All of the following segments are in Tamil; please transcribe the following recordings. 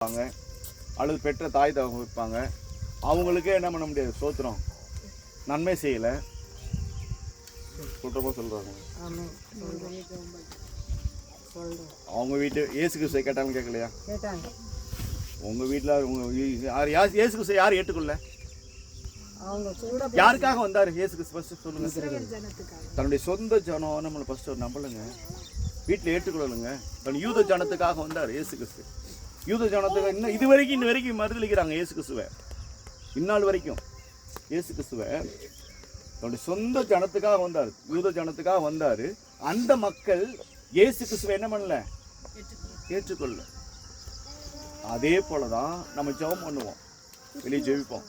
இருப்பாங்க அல்லது பெற்ற தாய் தகவல் இருப்பாங்க. அவங்களுக்கே என்ன பண்ண முடியாது, சோத்திரம் நன்மை செய்யலை குற்றமாக சொல்கிறாங்க. அவங்க வீட்டு இயேசு கிறிஸ்துவை கேட்டாலும் கேட்கலையா? உங்கள் வீட்டில் யார் இயேசு கிறிஸ்துவை யார் ஏற்றுக்கொள்ள? யாருக்காக வந்தார் இயேசு கிறிஸ்து? ஃபர்ஸ்ட் சொல்லுங்க. தன்னுடைய சொந்த ஜனம் நம்மளை ஃபர்ஸ்ட் நம்பலுங்க, வீட்டில் ஏற்றுக்கொள்ளலுங்க. தன் யூத ஜனத்துக்காக வந்தார் இயேசு கிறிஸ்து. யூத ஜனத்துக்கு இன்னும் இன்ன வரைக்கும் மறுதளிக்கிறாங்க இயேசு கிறிஸ்துவை. இந்நாள் வரைக்கும் இயேசு கிறிஸ்துவை தன்னுடைய சொந்த ஜனத்துக்காக வந்தார், யூத ஜனத்துக்காக வந்தார். அந்த மக்கள் இயேசு கிறிஸ்துவை என்ன பண்ணல, ஏற்றுக்கொள்ள. அதே போலதான் நம்ம ஜெபம் பண்ணுவோம், வெளியே ஜெபிப்போம்,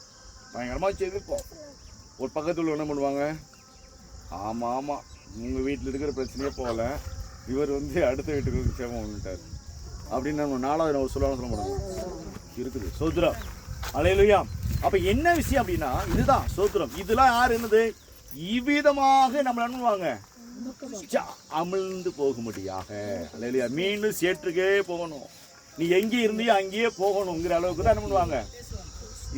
பயங்கரமாக ஜெபிப்போம். ஒரு பக்கத்தில் என்ன பண்ணுவாங்க, ஆமாம் ஆமாம் உங்கள் வீட்டில் இருக்கிற பிரச்சனையே போகல, இவர் அடுத்த வீட்டுக்கு ஜெபம் பண்ணிட்டார் அப்படின்னு நம்ம நாலாவது சொல்ல மாட்டோம். இருக்குது சோத்திரம். அல்லேலூயா. அப்போ என்ன விஷயம் அப்படின்னா இதுதான் சோத்திரம். இதெல்லாம் யார் என்னது இவ்விதமாக நம்ம அனுப்புவாங்க அமிழ்ந்து போகும்படியாக. அல்லேலூயா. மீண்டும் சேற்றுக்கே போகணும், நீ எங்கே இருந்தியோ அங்கேயே போகணுங்கிற அளவுக்கு தான் என்ன பண்ணுவாங்க,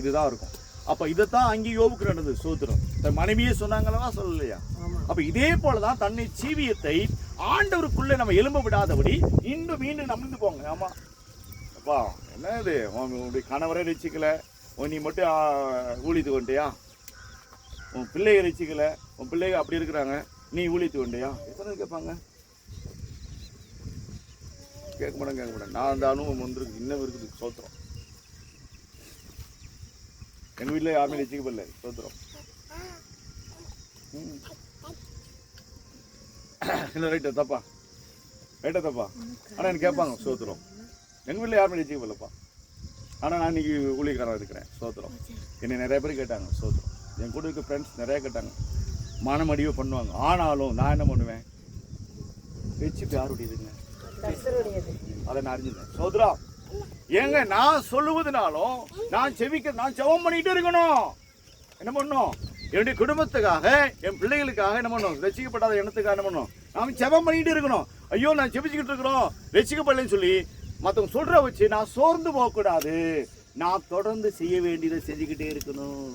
இதுதான் இருக்கும். அப்போ இதைத்தான் அங்கே யோபுக்கு நடந்தது. சோத்திரம். தன் மனைவியே சொன்னாங்களா சொல்லலையா? அப்போ இதே போலதான் தன்னை ஜீவியத்தை ஆண்டவருக்குள்ளே நம்ம எலும்ப விடாதபடி மீண்டும் நம்பிந்து போங்க. ஆமா அப்பா என்ன இது, உன்னுடைய கணவரை ரசிக்கல, நீ மட்டும் ஊழித்து கொண்டியா? உன் பிள்ளையை ரசிக்கல, உன் பிள்ளைங்க அப்படி இருக்கிறாங்க, நீ ஊழித்து கொண்டியா? எத்தனை கேட்பாங்க? கேட்க மாட்டேன். நான் அந்த அனுபவம் வந்துருக்கு, இன்னும் இருக்குது. சோத்திரம். எங்கள் வீட்டில் யாருமே ரசிக்கப்படல. சோத்திரம். இல்லை ரைட்டா தப்பா ஆனால் எனக்கு கேட்பாங்க. சோத்திரம். எங்கள் வீட்டில் யாருமே ரசிக்கப்படலப்பா, ஆனால் நான் இன்னைக்கு ஊழியக்காரன் இருக்கிறேன். சோத்திரம். என்னை நிறைய பேர் கேட்டாங்க. சோத்திரம். என் கூட இருக்க ஃப்ரெண்ட்ஸ் நிறைய கேட்டாங்க, மனமடிவு பண்ணுவாங்க. ஆனாலும் நான் என்ன பண்ணுவேன், ரட்சிப்பு யாருடையதுங்க, அதை நான் அறிஞ்சிருந்தேன். சோத்திரம். ஏங்க நான் சொல்லுவதுனாலும் நான் ஜெபம் பண்ணிட்டு இருக்கணும். என்ன பண்ணணும், என்னுடைய குடும்பத்துக்காக, என் பிள்ளைகளுக்காக என்ன பண்ணணும், ரசிக்கப்படாத எண்ணத்துக்காக என்ன பண்ணணும், நாம் ஜெபம் பண்ணிட்டு இருக்கணும். ஐயோ நான் ஜெபிச்சுக்கிட்டு இருக்கிறோம், ரசிக்கப்படலைன்னு சொல்லி மற்றவங்க சொல்ற வச்சு நான் சோர்ந்து போகக்கூடாது. நான் தொடர்ந்து செய்ய வேண்டியதை செஞ்சுக்கிட்டே இருக்கணும்.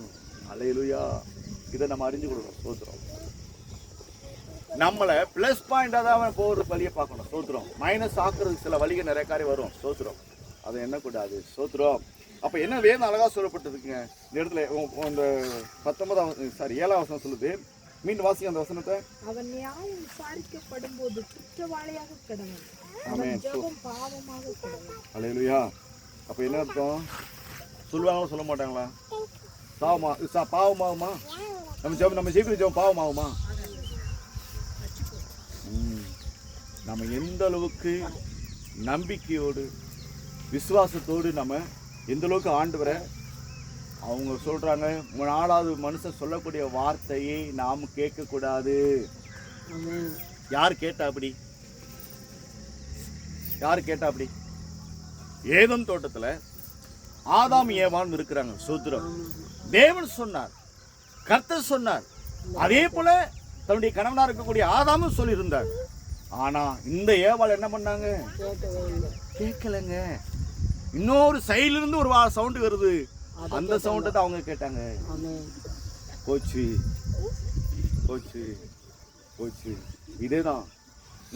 அல்லேலூயா. இதை நம்ம அறிஞ்சு கொடுக்கணும். சோத்திரம். நம்மளை பிளஸ் பாயிண்டா தான் போகிற வழியை பார்க்கணும். சோத்திரம். மைனஸ் ஆக்குறதுக்கு சில வழிகள் நிறைய காரியம் வரும். சோத்திரம். அதை எண்ணக்கூடாது. சோத்திரம். அப்ப என்ன வேதம் அழகா சொல்லப்பட்டிருக்குங்க இந்த இடத்துல. இந்த 7ஆம் வசனம் சொல்லுது. மீண்டும் வாசிங்க அந்த வசனத்தை. அவன் நியாயம் விசாரிக்கப்படும் போது குற்றவாளியாக கிடவன், அவன் ஜெபம் பாவமாக கிடவன். அல்லேலூயா. அப்ப என்ன அர்த்தம், சொல்லுவாங்களா சொல்ல மாட்டாங்களா? பாவமாகுமா நம்ம ஜெபிக்கிற ஜெபம் பாவமாகுமா? நம்ம எந்த அளவுக்கு நம்பிக்கையோடு விசுவாசத்தோடு நம்ம எந்த அளவுக்கு ஆண்டவரை, அவங்க சொல்றாங்க 4வது மனுஷன் சொல்லக்கூடிய வார்த்தையை நாம் கேட்கக்கூடாது. யார் கேட்டா அப்படி? ஏதேன் தோட்டத்துல ஆதாம் ஏவான் இருக்கிறாங்க. சோத்திரம். தேவன் சொன்னார், கர்த்தர் சொன்னார். அதே போல தன்னுடைய கணவனா இருக்கக்கூடிய ஆதாமும் சொல்லியிருந்தார். ஆனா இந்த ஏவாள் என்ன பண்ணாங்க, கேட்கலங்க. இன்னொரு சைடுல இருந்து ஒரு சவுண்ட் வருது, அந்த சவுண்டை தான் அவங்க கேட்டாங்க. போச்சு. இதேதான்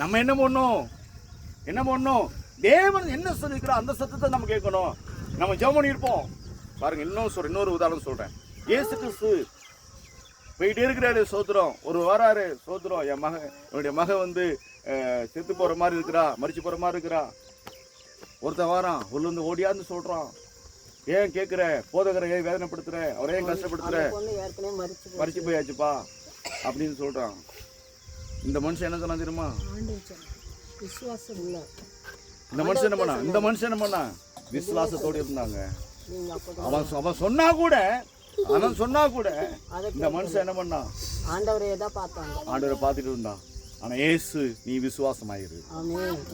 நம்ம என்ன பண்ணணும், தேவன் என்ன சொல்லிருக்கிறோம் அந்த சத்தத்தை நம்ம கேட்கணும். நம்ம ஜெபம் பண்ணியிருப்போம் பாருங்க. இன்னொரு உதாரணம் சொல்றேன். இயேசு கிறிஸ்து போயிட்டே இருக்கிறாரு. சோத்திரம். ஒரு வராரு. சோத்திரம். என்னுடைய மக செத்து போற மாதிரி இருக்கிறா, மறிச்சு போற மாதிரி இருக்கிறா. ஒருத்தன் வாரான், உள்ள ஓடியாந்து சொல்றான், ஏன் கேட்குற, போதகரை ஏன் வேதனைப்படுத்துற, அவரை ஏன் கஷ்டப்படுத்துற, மறிச்சு போயாச்சுப்பா அப்படின்னு சொல்றான். இந்த மனுஷன் என்ன சொன்னா தெரியுமா, இந்த மனுஷன் என்ன பண்ணா விசுவாசத்தோடு இருந்தாங்க. அவன் சொன்னா கூட இந்த மனுஷன் என்ன பண்ணா, ஆண்டவரை பார்த்துட்டு இருந்தான். ஆனா இயேசு நீ விசுவாசமாயிரு,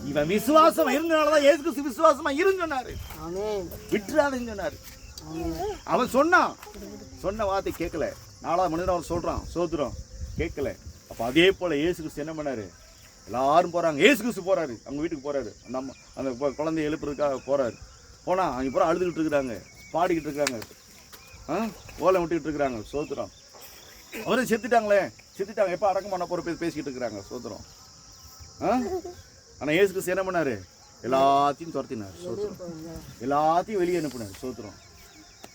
இவன் விசுவாசம் இருந்தனாலதான் இயேசு கிறிஸ்து விசுவாசமா இருந்தனாரு, விட்டுறாதுன்னு சொன்னாரு. அவன் சொன்ன வார்த்தை கேட்கல. 4வது மனிதன் அவன் சொல்றான். சோத்திரம். கேட்கல. அப்ப அதே போல இயேசு கிறிஸ்து என்ன பண்ணாரு, எல்லாரும் போறாங்க. இயேசு கிறிஸ்து போறாரு, அவங்க வீட்டுக்கு போறாரு, அந்த குழந்தைய எழுப்புறதுக்காக போறாரு. போனால் அவங்க பூரா அழுதுகிட்டு இருக்கிறாங்க, பாடிக்கிட்டு இருக்கிறாங்க, ஓலை விட்டுக்கிட்டு இருக்கிறாங்க. சோத்திரம். அவரும் செத்துட்டாங்களே, செத்துட்டாங்க, எப்போ அடக்கம் பண்ண போகிற பேசிக்கிட்டு இருக்கிறாங்க. சோத்திரம். ஆனால் இயேசு கிறிஸ்து என்ன பண்ணார்? எல்லாத்தையும் துரத்தினார். சோத்திரம். எல்லாத்தையும் வெளியே அனுப்பினார். சோத்திரம்.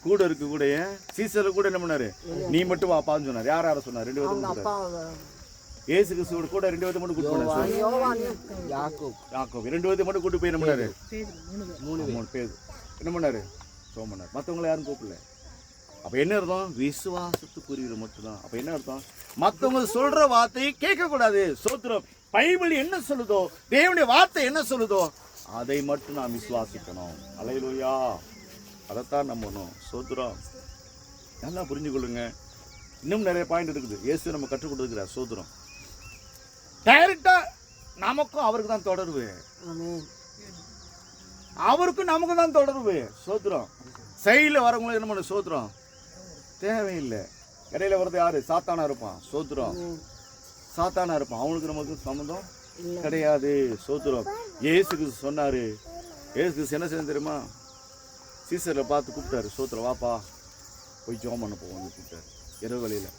கூட இருக்கு கூட சீசர் கூட என்ன பண்ணாரு? நீ மட்டும் வாப்பான்னு சொன்னார். யார் யாரை சொன்னார்? 2 பேரும். இயேசு கிறிஸ்துவோட கூட 2 பேர்த்த மட்டும் கூட்டு போனார். யாக்கோபு 2 பேர்த்த மட்டும் கூட்டு போய் என்ன பண்ணாரு? 3 பேர் என்ன பண்ணாரு? ஜெபம் பண்ணார். மற்றவங்களை யாரும் கூப்பிடல. அப்போ என்ன அர்த்தம்? விசுவாசத்துக்குரியது மட்டும்தான். அப்போ என்ன அர்த்தம்? மற்றவங்க சொல்ற வார்த்தையை கேட்கக்கூடாது. சோத்திரம். பைபிள் என்ன சொல்லுதோ, தேவனுடைய வார்த்தை என்ன சொல்லுதோ அதை மட்டும் நாம் விசுவாசிக்கணும். அல்லேலூயா. அதைத்தான் நம்பணும். சோத்திரம். நல்லா புரிஞ்சு கொள்ளுங்க. இன்னும் நிறைய பாயிண்ட் இருக்குது. இயேசு நம்ம கற்றுக் கொடுக்கிறார். சோத்திரம். டைரக்டா நமக்கும் அவருக்கு தான் தொடர்பு, அவருக்கும் நமக்கு தான் தொடர்பு. சோத்திரம். சைடில் வரவங்களும் என்ன பண்ண? சோத்திரம் தேவையில்லை. இடையில வர்றது யாரு? சாத்தானா இருப்பான். சோத்திரம். சாத்தானா இருப்பான். அவனுக்கு நமக்கு சம்மந்தம் கிடையாது. சோத்திரம். இயேசுக்கு சொன்னாரு. இயேசுக்கு என்ன செய்ய தெரியுமா? சீசரில் பார்த்து கூப்பிட்டாரு. சோத்திரம், வாப்பா போய் ஜெபம் பண்ண போவோம்னு கூப்பிட்டாரு. இரவு வேளையில்.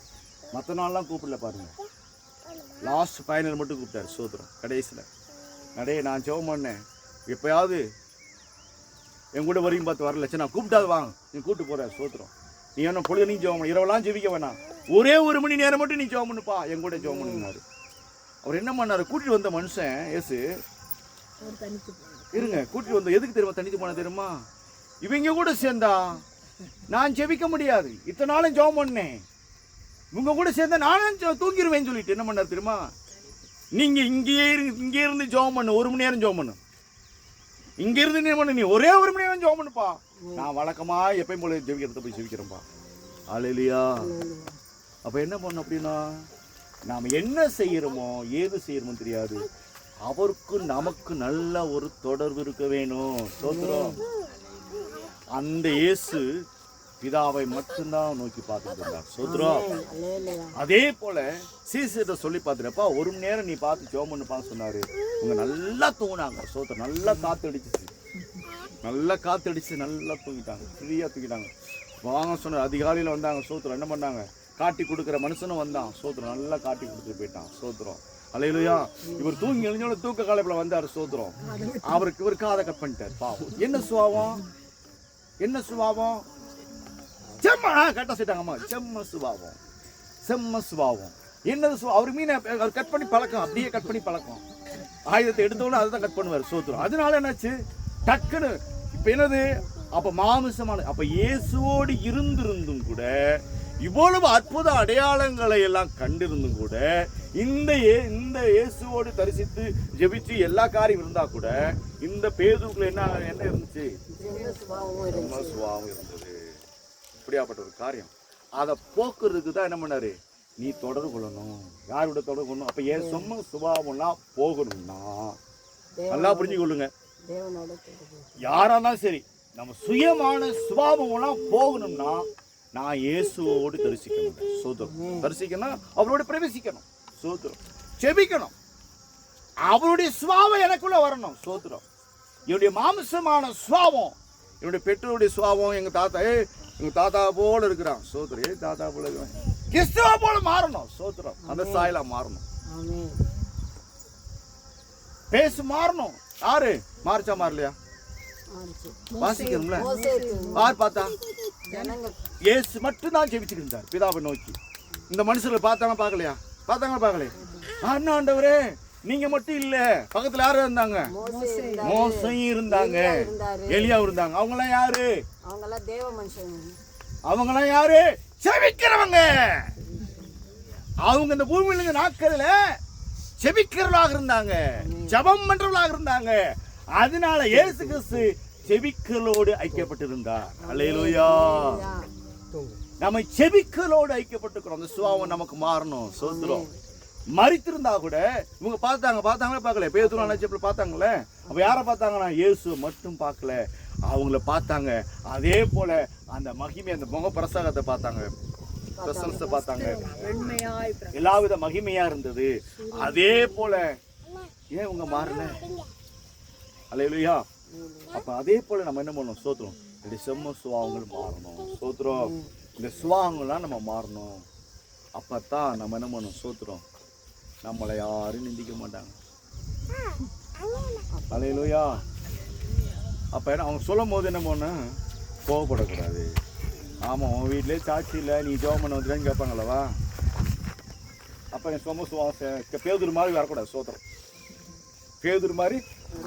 மற்ற நாள்லாம் கூப்பிடல பாருங்க. லாஸ்ட் ஃபைனல் மட்டும் கூப்பிட்டாரு. சோத்திரம். கடைசியில் நடே நான் ஜெபம் பண்ணேன், எப்பயாவது என் கூட வரையும் பார்த்து வரல, சரி நான் கூப்பிட்டாது வாங்க, நீ கூப்பிட்டு போகிறார். சோத்திரம். நீ என்ன பொழுது நீ ஜெபம் பண்ண, இரவெல்லாம் ஜெபிக்க வேணாம், ஒரே 1 மணி நேரம் மட்டும் நீ ஜெபம் பண்ணுப்பா, என் கூட ஜெபம் பண்ணினாரு. அவர் என்ன பண்ணார்? கூட்டிட்டு வந்த மனுஷன் இயேசு இருங்க, கூட்டிட்டு வந்த எதுக்கு தெரியுமா தனித்து போன தெரியுமா? இவங்க கூட சேர்ந்தா நான் ஜெபிக்க முடியாது, இத்தனை நாளும் ஜெபம் பண்ணேன், இவங்க கூட சேர்ந்தா நானும் தூங்கிடுவேன்னு சொல்லிட்டு என்ன பண்ணார் தெரியுமா? நீங்க இங்கே இருந்து ஜெபம் பண்ணு, 1 மணி நேரம் ஜெபம் பண்ணு, இங்க இருந்து நீ பண்ணு, நீ ஒரே 1 மணி நேரம் ஜெபம் பண்ணுப்பா, நான் வழக்கமா எப்பயும் போல ஜெபிக்கிறத போய் ஜெபிக்கிறேன்ப்பா. அல்லேலூயா. அப்ப என்ன பண்ண அப்படின்னா, நாம் என்ன செய்யறோமோ ஏது செய்யறோமோ தெரியாது, அவருக்கு நமக்கு நல்ல ஒரு தொடர்பு இருக்க வேணும். சோத்திரம். அந்த இயேசு பிதாவை மட்டும்தான் நோக்கி பார்த்துட்டு இருந்தார். சோத்திரம். அதே போல சீசர்கிட்ட சொல்லி பார்த்துட்டப்பா 1 மணி நேரம் நீ பார்த்து ஜெபம் பண்ணுப்பான்னு சொன்னாரு. இவங்க நல்லா தூங்கினாங்க. சோத்திரம். நல்லா காத்து அடிச்சிச்சு, நல்லா காத்து அடிச்சு நல்லா தூங்கிட்டாங்க, ஃப்ரீயா தூங்கிட்டாங்க. வாங்க சொன்னார். அதிகாலையில் வந்தாங்க. சோத்திரம். என்ன பண்ணாங்க? காட்டி கொடுக்குற மனுஷனும் வந்தான். சோத்திரம். நல்லா காட்டி கொடுத்துட்டு போயிட்டான். சோத்திரம். அல்லேலூயா. இவர் தூங்கி எழுந்தோட தூக்க காலத்தில் வந்தார். சோத்திரம். அவருக்கு இவர் காதை கட் பண்ணிட்டார். பாவம். என்ன சுபாவம்? என்ன சுபாவம்? செம்ம கரெக்டாக சொல்லிட்டாங்கம்மா. செம்ம சுபாவம், செம்ம சுபாவம். என்னது சுபாவம்? அவர் மீனை அவர் கட் பண்ணி பழக்கம், அப்படியே கட் பண்ணி பழக்கம். ஆயுதத்தை எடுத்தோன்னு அதை தான் கட் பண்ணுவார். சோத்திரம். அதனால என்னாச்சு? டக்குன்னு இப்போ என்னது? அப்போ மாமிசமான அப்போ இயேசுவோடு இருந்திருந்தும் கூட, இவ்வளவு அற்புத அடையாளங்களை எல்லாம் கண்டிருந்தும் கூட, இந்த இயேசுவோடு தரிசித்து ஜெபிச்சு எல்லா காரியம் இருந்தா கூட, இந்த பேதுக்குள்ள என்ன இருந்துச்சு? சுபாவம் இருந்தது. இப்படியாப்பட்ட ஒரு காரியம். அதை போக்குறதுக்கு தான் என்ன பண்ணாரு? நீ தொடர்பு கொள்ளணும். யாரோட தொடர்பு கொள்ளணும்? அப்ப ஏன் சொன்ன சுபாவம்லாம் போகணும்னா, நல்லா புரிஞ்சு கொள்ளுங்க, யாரானாலும் சரி, நம்ம சுயமான சுபாவம்லாம் போகணும்னா நான் இயேசுவோடு தரிசிக்கணும். சோத்திரம். தரிசிக்கணும், அவரோட பிரவேசிக்கணும். சோத்திரம். செபிக்கணும், அவருடைய சுபாவம் எனக்குள்ள வரணும். சோத்திரம். என்னுடைய மாம்சமான சுபாவம், என்னுடைய பெற்றோருடைய சுபாவம், எங்க தாத்தா போல இருக்கிறான். சோத்திரம். தாத்தா போல இருக்கிறான், கிறிஸ்துவ போல மாறணும். சோத்திரம். அந்த சாயலா மாறணும். பேசு மாறணும். யாரு மாறிச்சா மாறலையா? வாசிக்கணும்ல. யார் பார்த்தா? இயேசு மட்டும் தான் ஜெபிச்சுட்டு இருந்தார் பிதாவை நோக்கி. இந்த மனுஷர்களை பார்த்தாங்க பார்க்கலையா? பார்த்தாங்க பார்க்கலையா? ஆண்டவரே நீங்க மட்டும் இல்ல, பக்கத்துல யாரும் இருந்தாங்க? மோசையும் இருந்தாங்க, எலியா இருந்தாங்க. அவங்களாம் யாரு? அவங்களாம் யாரு? செபிக்கிறவங்க. அவங்க இந்த பூமியில நாட்கள்ல செபிக்கிறவர்களாக இருந்தாங்க, ஜெபம் பண்றவர்களாக இருந்தாங்க. அதனால இயேசு கிறிஸ்து செபிக்கிறோடு ஐக்கியப்பட்டிருந்தார். அல்லேலூயா. நம்ம செபிக்கிறோடு ஐக்கியப்பட்டிருக்கிறோம். அந்த சுபாவம் நமக்கு மாறணும். சோத்திரம். மரித்திருந்தா கூட இவங்க பார்த்தாங்களே பார்க்கல? பேதுரு நினைச்சப்ப பார்த்தாங்களே. அப்ப யாரை பார்த்தாங்கன்னா இயேசு மட்டும் பார்க்கல, அவங்கள பார்த்தாங்க. அதே போல அந்த மகிமை, அந்த முக பிரசாதத்தை பார்த்தாங்க, பிரசன்னத்தை பார்த்தாங்க, எல்லாவித மகிமையா இருந்தது. அதே போல ஏன் உங்க மாறல? அல்லேலூயா. அப்ப அதே போல நம்ம என்ன பண்ணணும்? ஸ்தோத்திரம். இந்த செம்ம சுபாவங்கள் மாறணும். ஸ்தோத்திரம். இந்த சுபாவங்கள்லாம் நம்ம மாறணும். அப்பத்தான் நம்ம என்ன பண்ணணும்? ஸ்தோத்திரம். நம்மளை யாரும் நிந்திக்க மாட்டாங்க. அல்லேலூயா. அப்ப என்ன அவங்க சொல்லும் போது என்ன பண்ண கோவப்படக்கூடாது. ஆமா, உன் வீட்டிலே சாட்சி இல்லை, நீ ஜெபம் பண்ண வந்துட்டான்னு கேட்பாங்களவா? அப்ப என் சொம சுவாசம் பேதுரு மாதிரி வரக்கூடாது. ஸ்தோத்திரம். பேதுரு மாதிரி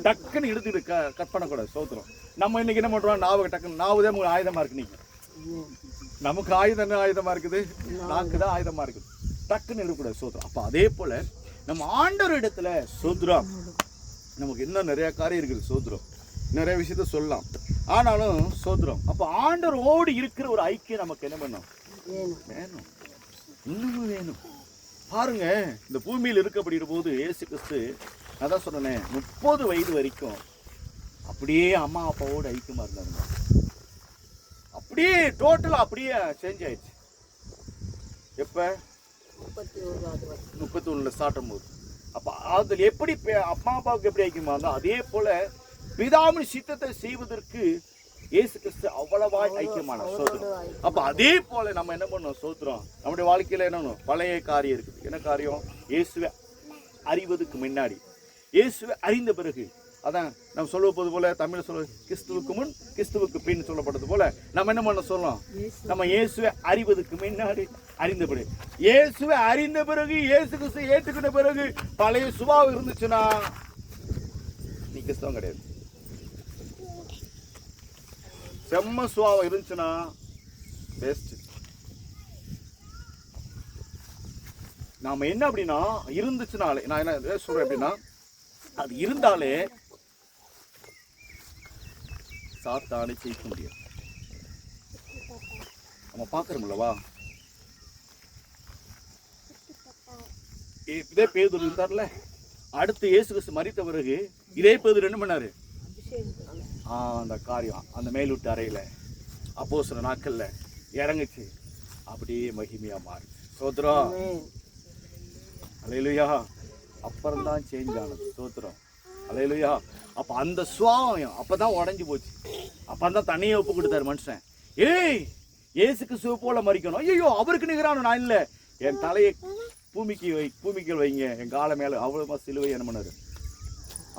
டக்குன்னு எடுத்துக்கிட்டு கட் பண்ணக்கூடாது. ஸ்தோத்திரம். நம்ம இன்னைக்கு என்ன பண்றோம்? நாவு டக்குன்னு நாவுதே உங்களுக்கு ஆயுதமா இருக்கு. நீங்க நமக்கு ஆயுதம் என்ன ஆயுதமா இருக்குது? நாக்கு தான் ஆயுதமா இருக்குது. டக்குன்னு எடுக்கக்கூடாது. ஸ்தோத்திரம். அப்ப அதே போல நம்ம ஆண்டவர் இடத்துல ஸ்தோத்திரம். நமக்கு இன்னும் நிறைய காரியம் இருக்குது. ஸ்தோத்திரம். நிறைய விஷயத்த சொல்லலாம். ஆனாலும் ஸ்தோத்திரம். அப்ப ஆண்டவரோடு இருக்கிற ஒரு ஐக்கியம் நமக்கு என்ன பண்ணும்? வேணும். இன்னமும் வேணும். பாருங்க, இந்த பூமியில் இருக்கப்படுகிற போது இயேசு கிறிஸ்து, நான் தான் சொன்னேன், 30 வயது வரைக்கும் அப்படியே அம்மா அப்பாவோடு ஐக்கியமா இருந்தாங்க. அப்படியே டோட்டலா அப்படியே சேஞ்ச் ஆயிடுச்சு. எப்ப? 31 ஸ்டார்ட் போது. அப்ப அதுல எப்படி அம்மா அப்பாவுக்கு எப்படி ஐக்கியமா இருந்தா, அதே போல பிதாவின் சித்தத்தை செய்வதற்கு இயேசு கிறிஸ்து அவ்வளவாய் ஐக்கியமான சோத்திரம். அப்ப அதே போல நம்ம என்ன பண்ணோம்? சோத்திரம். நம்முடைய வாழ்க்கையில என்ன பண்ணணும்? பழைய காரியம் இருக்குது. என்ன காரியம்? இயேசுவை அறிவதற்கு முன்னாடி, இயேசுவை அறிந்த பிறகு, அதான் நம்ம சொல்லுவது போல தமிழ் சொல்ல கிறிஸ்துவுக்கு முன் கிறிஸ்துவுக்கு பின் சொல்லப்பட்டது போல நம்ம என்ன பண்ண சொல்லலாம்? நம்ம இயேசுவை அறிவதற்கு முன்னாடி, அறிந்த பிறகு, இயேசுவை அறிந்த பிறகு, இயேசு கிறிஸ்து ஏற்றுக்கிட்ட பிறகு பழைய சுபாவம் இருந்துச்சுன்னா நீ கிறிஸ்தவம் கிடையாது. செம்ம சுபாவம் இருந்துச்சுன்னா பெஸ்ட். நாம என்ன அப்படின்னா இருந்துச்சுனாலே, நான் என்ன சொல்றேன் அப்படின்னா, அது இருந்தாலே சாத்தானை ஜெயிக்க முடியாது. நம்ம பாக்குறோம்லவா? இதே பேதுரு இருந்தார்ல, அடுத்து இயேசு கிறிஸ்து மரித்த பிறகு இதே பேதுரு என்ன பண்ணாரு? அந்த காரியம் அந்த மேலூட்டு அறையில அப்போஸ்தல நாட்கள்ல இறங்குச்சு. அப்படியே மகிமையா மாறி. ஸ்தோத்திரம். அல்லேலூயா. அப்புறம் தான் சேஞ்ச் ஆனது. ஸ்தோத்திரம். அல்லேலூயா. அப்ப அந்த சுவாவம் அப்பதான் உடஞ்சு போச்சு. அப்பதான் தண்ணியை ஒப்பு கொடுத்தாரு மனுஷன். ஏய், இயேசு கிறிஸ்துவை போல மரிக்கணும். ஐயோ, அவருக்கு நிகரான நான் இல்ல, என் தலையை பூமிக்கு வைங்க, என் கால மேல அவ்வளவு சிலுவை என்ன பண்ணாரு?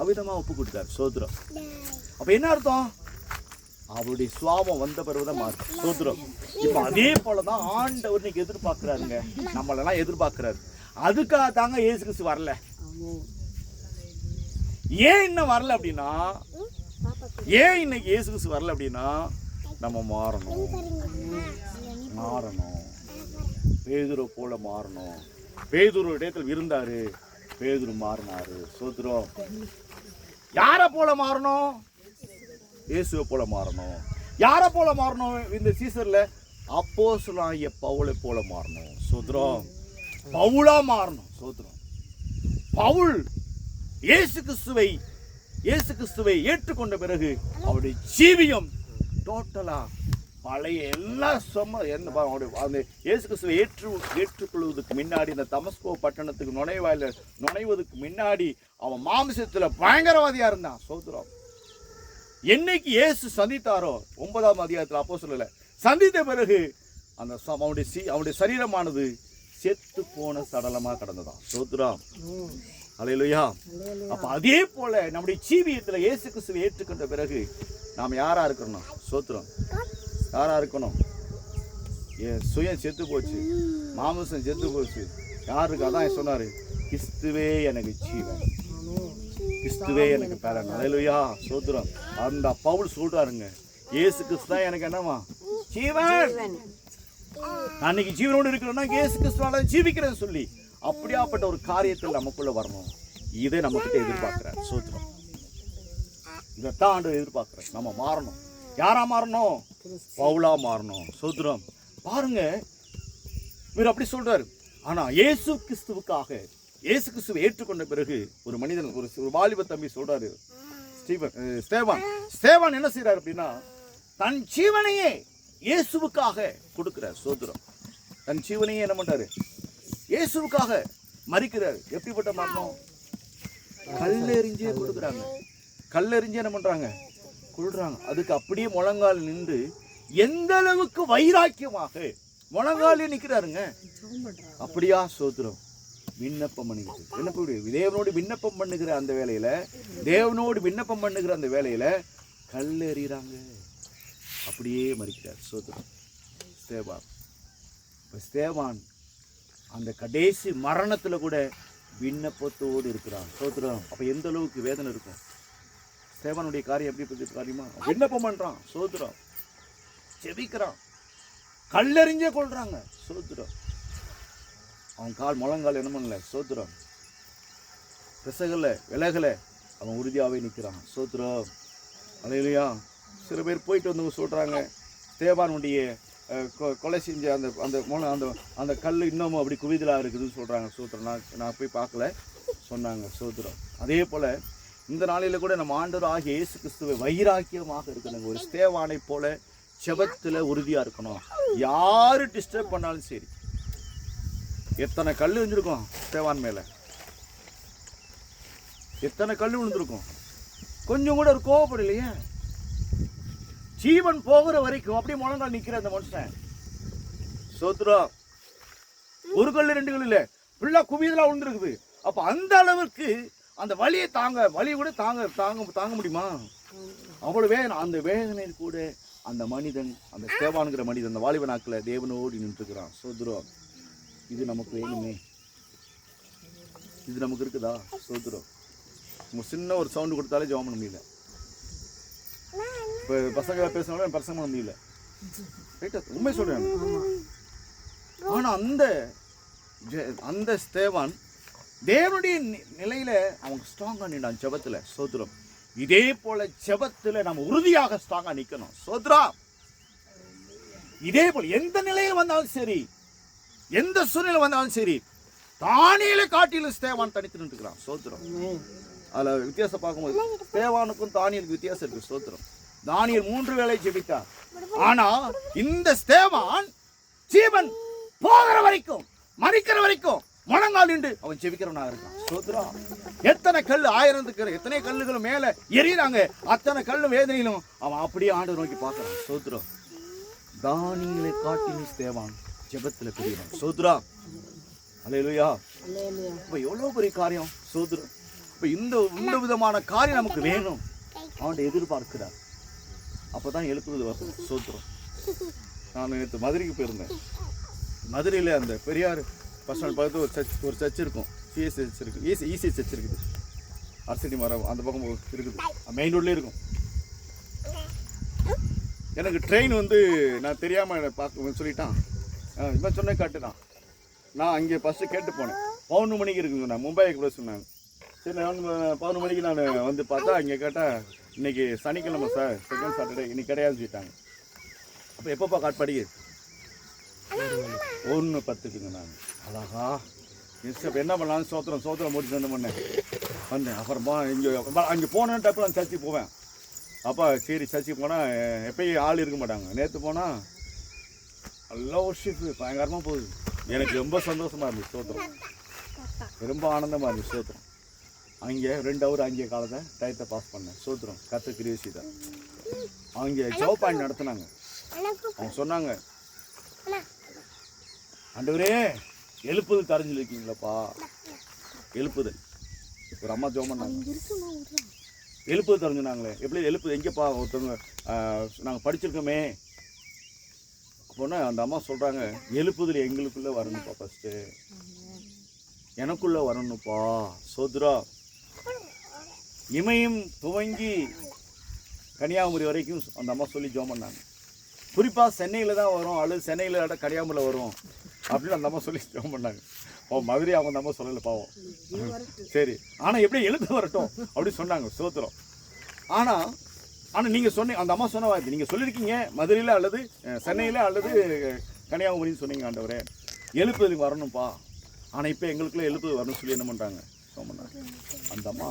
அவிதமா ஒப்பு கொடுத்தாரு. ஸ்தோத்திரம். அப்ப என்ன அர்த்தம்? அவருடைய சுவாபம் வந்த பிறகுதான் மாறும். ஸ்தோத்திரம். இப்ப அதே போலதான் ஆண்டவர் இன்னைக்கு எதிர்பார்க்கிறாருங்க. நம்மளெல்லாம் எதிர்பார்க்கிறாரு. அதுக்காக தாங்க இயேசு கிறிஸ்து வரல. ஏன் இன்னும் வரல அப்படின்னா, ஏன் இன்னைக்கு இயேசு கிறிஸ்து வரல அப்படின்னா, நம்ம மாறணும். பேதுரு போல மாறணும். பேதுரு இடத்துல இருந்தாரு, பேதுரு மாறினாரு. ஸ்தோத்திரம். யார போல மாறணும்? இயேசுவை போல மாறணும். யார போல மாறணும்? இந்த சீசர்ல அப்போஸ்தலனாகிய பவுலை போல மாறணும். ஸ்தோத்திரம். பவுலா மாறணும். ஸ்தோத்திரம். பவுல் இயேசு கிறிஸ்துவை ஏற்றுக்கொண்ட பிறகு அவருடைய ஜீவியம் டோட்டலா பழைய எல்லா அந்த இயேசு கிறிஸ்துவை ஏற்றுக்கொள்வதற்கு முன்னாடி, இந்த தமஸ்கோ பட்டணத்துக்கு நுழைவதற்கு முன்னாடி அவன் மாம்சத்துல பயங்கரவாதியா இருந்தான். ஸ்தோத்திரம். என்னைக்கு இயேசு சந்தித்தாரோ 9ஆம் அதிகாரத்தில் அப்போஸ்தலர்ல சந்தித்த பிறகு அந்த அவனுடைய சரீரமானது செத்து போன சடலமா கடந்ததான். ஸ்தோத்திரம். அல்லேலூயா. அப்ப அதே போல நம்முடைய ஜீவியத்துல இயேசு கிறிஸ்துவை ஏற்றுக்கொண்ட பிறகு நாம் யாரா இருக்கணும்? ஸ்தோத்திரம். யாரா இருக்கணும்? சுயம் செத்து போச்சு, மாமிசம் செத்து போச்சு. யாருக்கு? அதான் சொன்னாரு, கிறிஸ்துவே எனக்கு ஜீவன், கிறிஸ்துவே எனக்கு பலன். அல்லேலூயா. ஸ்தோத்திரம். அந்த பவுல் சொல்றாருங்க, இயேசு கிறிஸ்து தான் எனக்கு என்னமா? ஜீவன். அன்னைக்கு ஜீவனோடு இருக்கிறோம்னா இயேசு கிறிஸ்துவால ஜீவிக்கிறேன்னு சொல்லி அப்படியாப்பட்ட ஒரு காரியத்தில் நமக்குள்ள வரணும். இதை நம்ம கிட்ட எதிர்பார்க்கிறார். ஸ்தோத்திரம். இதைத்தான் ஆண்டவர் எதிர்பார்க்கிறார். நம்ம மாறணும். யாரா மாறணும்? பவுலா மாறணும். ஸ்தோத்திரம். பாருங்க, இவர் அப்படி சொல்றாரு. ஆனா இயேசு கிறிஸ்துவை ஏற்றுக்கொண்ட பிறகு ஒரு மனிதன், ஒரு வாலிப தம்பி சொல்றாரு, ஸ்தேவான் என்ன செய்யறாரு அப்படின்னா, தன் ஜீவனையே இயேசுவுக்காக கொடுக்கிறார். ஸ்தோத்திரம். தன் ஜீவனையே என்ன பண்றாரு? இயேசுவுக்காக மரிக்கிறார். எப்படிப்பட்ட மரணம்? கல்லெறிஞ்சே கொடுக்குறாங்க. கல்லெறிஞ்சு என்ன பண்றாங்க? கொள்றாங்க. அதுக்கு அப்படியே முழங்கால் நின்று எந்த அளவுக்கு வைராக்கியமாக முழங்காலே நிற்கிறாருங்க. அப்படியா ஸ்தோத்திரம். விண்ணப்பம் பண்ணுகிறது. என்ன தேவனோடு விண்ணப்பம் பண்ணுகிற அந்த வேலையில, தேவனோடு விண்ணப்பம் பண்ணுகிற அந்த வேலையில கல்லெறிகிறாங்க. அப்படியே மறிக்கிறார். ஸ்தோத்திரம். ஸ்தேவான். இப்போ ஸ்தேவான் அந்த கடைசி மரணத்தில் கூட விண்ணப்பத்தோடு இருக்கிறான். ஸ்தோத்திரம். அப்போ எந்த அளவுக்கு வேதனை இருக்கும். ஸ்தேவானுடைய காரியம் எப்படி பற்றி காரியமா விண்ணப்பம் பண்ணுறான். ஸ்தோத்திரம். செபிக்கிறான். கல்லெறிஞ்சே கொள்றாங்க. ஸ்தோத்திரம். அவன் கால் முழங்கால் என்ன பண்ணல. ஸ்தோத்திரம். பிசகல விலகலை. அவன் உறுதியாகவே நிற்கிறான். ஸ்தோத்திரம். அல்லேலூயா. சில பேர் போயிட்டு வந்து சொல்கிறாங்க, ஸ்தேவானுடைய கொலை செஞ்ச அந்த அந்த அந்த அந்த கல் இன்னமும் அப்படி குவிதலாக இருக்குதுன்னு சொல்கிறாங்க. ஸ்தோத்திரம். நான் போய் பார்க்கல சொன்னாங்க. ஸ்தோத்திரம். அதே போல் இந்த நாளில் கூட நம்ம ஆண்டவர் ஆகிய இயேசு கிறிஸ்துவை வைராக்கியமாக இருக்கணுங்க. ஒரு ஸ்தேவானை போல செபத்தில் உறுதியாக இருக்கணும். யாரு டிஸ்டர்ப் பண்ணாலும் சரி. எத்தனை கல் விழுந்திருக்கும் ஸ்தேவான் மேலே, எத்தனை கல் விழுந்திருக்கும். கொஞ்சம் கூட ஒரு கோவப்படலையே. ஜீவன் போகிற வரைக்கும் அப்படியே முழங்கால் நிற்கிற அந்த மனுஷன். ஸ்தோத்திரம். ஒரு கல் ரெண்டு கல் இல்லை, ஃபுல்லாக குவியலாக விழுந்துருக்குது. அப்போ அந்த அளவுக்கு அந்த வலியை வலியை கூட தாங்க முடியுமா? அவ்வளோ வேதனை. அந்த வேதனை கூட அந்த மனிதன், அந்த ஸ்தேவானுங்கிற மனிதன், அந்த வாலிபனாக்கில் தேவனோடு நின்றுக்கிறான். ஸ்தோத்திரம். இது நமக்கு வேணுமே. இது நமக்கு இருக்குதா? ஸ்தோத்திரம். நம்ம சின்ன ஒரு சவுண்டு கொடுத்தாலே ஜெபம் பண்ண முடியல. இப்போ பசங்களை பேசினாலும் பிரசங்கம் பண்ண முடியல. ரைட்டா? உண்மை சொல்றேன். ஆனால் அந்த ஸ்தேவான் தேவனுடைய நிலையில அவங்க ஸ்ட்ராங்காக நின்றான் ஜெபத்தில். ஸ்தோத்திரம். இதே போல ஜெபத்தில் நம்ம உறுதியாக ஸ்ட்ராங்காக நிற்கணும். ஸ்தோத்திரம். இதே போல எந்த நிலையில் வந்தாலும் சரி, எந்த சூழ்நிலை வந்தாலும் சரி, தானியேலை காட்டிலும் ஸ்தேவான் தனித்து நின்றுக்கிறான். ஸ்தோத்திரம். அதில் வித்தியாசம் பார்க்கும்போது ஸ்தேவானுக்கும் தானியலுக்கு வித்தியாசம் இருக்கு. ஸ்தோத்திரம். தானியேல் 3 வேளை ஜெபித்தார். ஆனா இந்த ஸ்தேவான் ஜீவன் போகிற வரைக்கும், மரிக்கிற வரைக்கும் முழங்கால் நின்று அவன் ஜெபிக்கிறவனாக இருக்கான். ஸ்தோத்திரம். எத்தனை கல், 1000 எத்தனை கல்லுகளும் மேல எறிகிறாங்க. அத்தனை கல்லும் வேதனையிலும் அவன் அப்படியே ஆண்டவர் நோக்கி பார்க்கறான். ஸ்தோத்திரம். தானியேலை காட்டிலும் ஸ்தேவான் ஜெபத்துல பெரியவன். ஸ்தோத்திரம். அல்லேலூயா. இப்ப எவ்வளவு பெரிய காரியம். ஸ்தோத்திரம். இப்ப இந்த விதமான காரியம் நமக்கு வேணும். அவன் எதிர்பார்க்கிறார். அப்பதான் எழுப்புறது வரும். ஸ்தோத்திரம். நான் நேற்று மதுரைக்கு போயிருந்தேன். மதுரையில் அந்த பெரியார் பஸ் ஸ்டாண்ட் பக்கத்தில் ஒரு சர்ச் இருக்கும். சிஎஸ் சர்ச் இருக்குது, இசி சர்ச் இருக்குது. அரசடி மரம் அந்த பக்கம் இருக்குது. மெயின் ரோட்லேயே இருக்கும். எனக்கு ட்ரெயின் வந்து நான் தெரியாமல் பார்க்க சொல்லிட்டான். இவன் சொன்ன காட்டு தான். நான் அங்கே ஃபஸ்ட்டு கேட்டு போனேன். 11 மணிக்கு இருக்குங்க. நான் மும்பை எக்ஸ்பிரஸ் சொன்னாங்க. சரி, நான் 11 மணிக்கு நான் வந்து பார்த்தா இங்கே கேட்டால் இன்றைக்கி சனிக்கிழமை சார், செகண்ட் சாட்டர்டே, இன்னைக்கு கிடையாதுன்னு சொல்லிட்டாங்க. அப்போ எப்போப்பா காட்பாடி? 1:10க்குங்க. நான் அழகா இப்போ என்ன பண்ணலான்னு சோத்திரம் முடிச்சு வந்தேன். அப்புறமா அங்கே போனேன். டப்பு நான் சர்ச்சுக்கு போவேன். அப்போ சரி சர்ச்சுக்கு போனால் எப்பயும் ஆள் இருக்க மாட்டாங்க. நேற்று போனால் நல்லா ஒர்ஷிப் பயங்கரமாக போகுது. எனக்கு ரொம்ப சந்தோஷமாக இருந்துச்சு. ஸ்தோத்திரம். ரொம்ப ஆனந்தமாக இருந்துச்சு. ஸ்தோத்திரம். அங்கே 2 ஹவர் அங்கே காலத்தை டயத்தை பாஸ் பண்ணேன். ஸ்தோத்திரம். கர்த்தர் கிருபை செய்தார். அங்கே ஜெப பாயிண்ட் நடத்தினாங்க. அவங்க சொன்னாங்க, ஆண்டவரே எழுப்புதல் தெரிஞ்சிருக்கீங்களாப்பா. எழுப்புதல். ஒரு அம்மா ஜெபம் பண்ணாங்க. எழுப்புதல் தெரிஞ்சுனாங்களே. எப்படி எழுப்புது எங்கேப்பா? ஒருத்தவங்க நாங்கள் படிச்சிருக்கோமே. அப்போனா அந்த அம்மா சொல்கிறாங்க, எழுப்புதல் எங்களுக்குள்ளே வரணும்ப்பா. ஃபஸ்ட்டு எனக்குள்ளே வரணும்ப்பா. ஸ்தோத்திரம். இமயம் துவங்கி கன்னியாகுமரி வரைக்கும் அந்த அம்மா சொல்லி ஜெபம் பண்ணாங்க. குறிப்பாக சென்னையில் தான் வரும், அல்லது சென்னையில் கன்னியாகுமரியில் வரும் அப்படின்னு அந்த அம்மா சொல்லி ஜெபம் பண்ணாங்க. மதுரை அவங்க அந்த அம்மா சொல்லலை பாவம். சரி, ஆனால் எப்படி எழுத்து வரட்டும் அப்படின்னு சொன்னாங்க. ஸ்தோத்திரம். ஆனால் நீங்கள் சொன்னீங்க, அந்த அம்மா சொன்ன வார்த்தை நீங்கள் சொல்லியிருக்கீங்க, மதுரையில் அல்லது சென்னையில் அல்லது கன்னியாகுமரின்னு சொன்னீங்க. ஆண்டவரே எழுப்புதலுக்கு வரணும்ப்பா. ஆனால் இப்போ எங்களுக்குள்ளே எழுப்புதல் வரணும்னு சொல்லி என்ன பண்ணுறாங்க? ஜெபம் பண்ணாங்க. அந்த அம்மா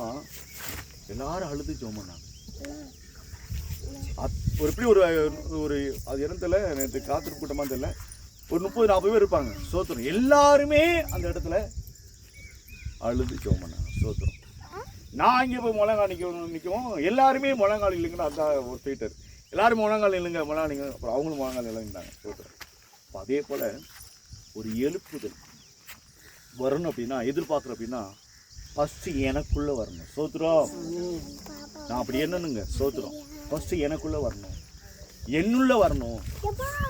எல்லாரும் அழுது ஜெபம் பண்ணாங்க. ஒரு எப்படி ஒரு அது இடத்துல நேற்று காத்திருப்பு கூட்டமாக தெரியல, ஒரு 30-40 பேர் இருப்பாங்க. ஸ்தோத்திரம். எல்லாருமே அந்த இடத்துல அழுது ஜெபம் பண்ணாங்க. ஸ்தோத்திரம். நான் இங்கே போய் முழங்கால் நிற்கவும் எல்லாருமே முழங்கால் இல்லைங்கன்னு அதான் ஒரு ட்வீட்டர். எல்லாரும் முழங்கால் இல்லைங்க முழங்கால் இல்லைங்க, அப்புறம் அவங்களும் முழங்கால் இல்லைங்கட்டாங்க சோத்திரம். அப்போ அதே போல் ஒரு எழுப்புதல் வரணும் அப்படின்னா, எதிர்பார்க்குற அப்படின்னா ஃபஸ்ட்டு எனக்குள்ளே வரணும். சோத்திரம். நான் அப்படி என்னன்னுங்க சோத்திரம். ஃபஸ்ட்டு எனக்குள்ளே வரணும், என்னுள்ளே வரணும்.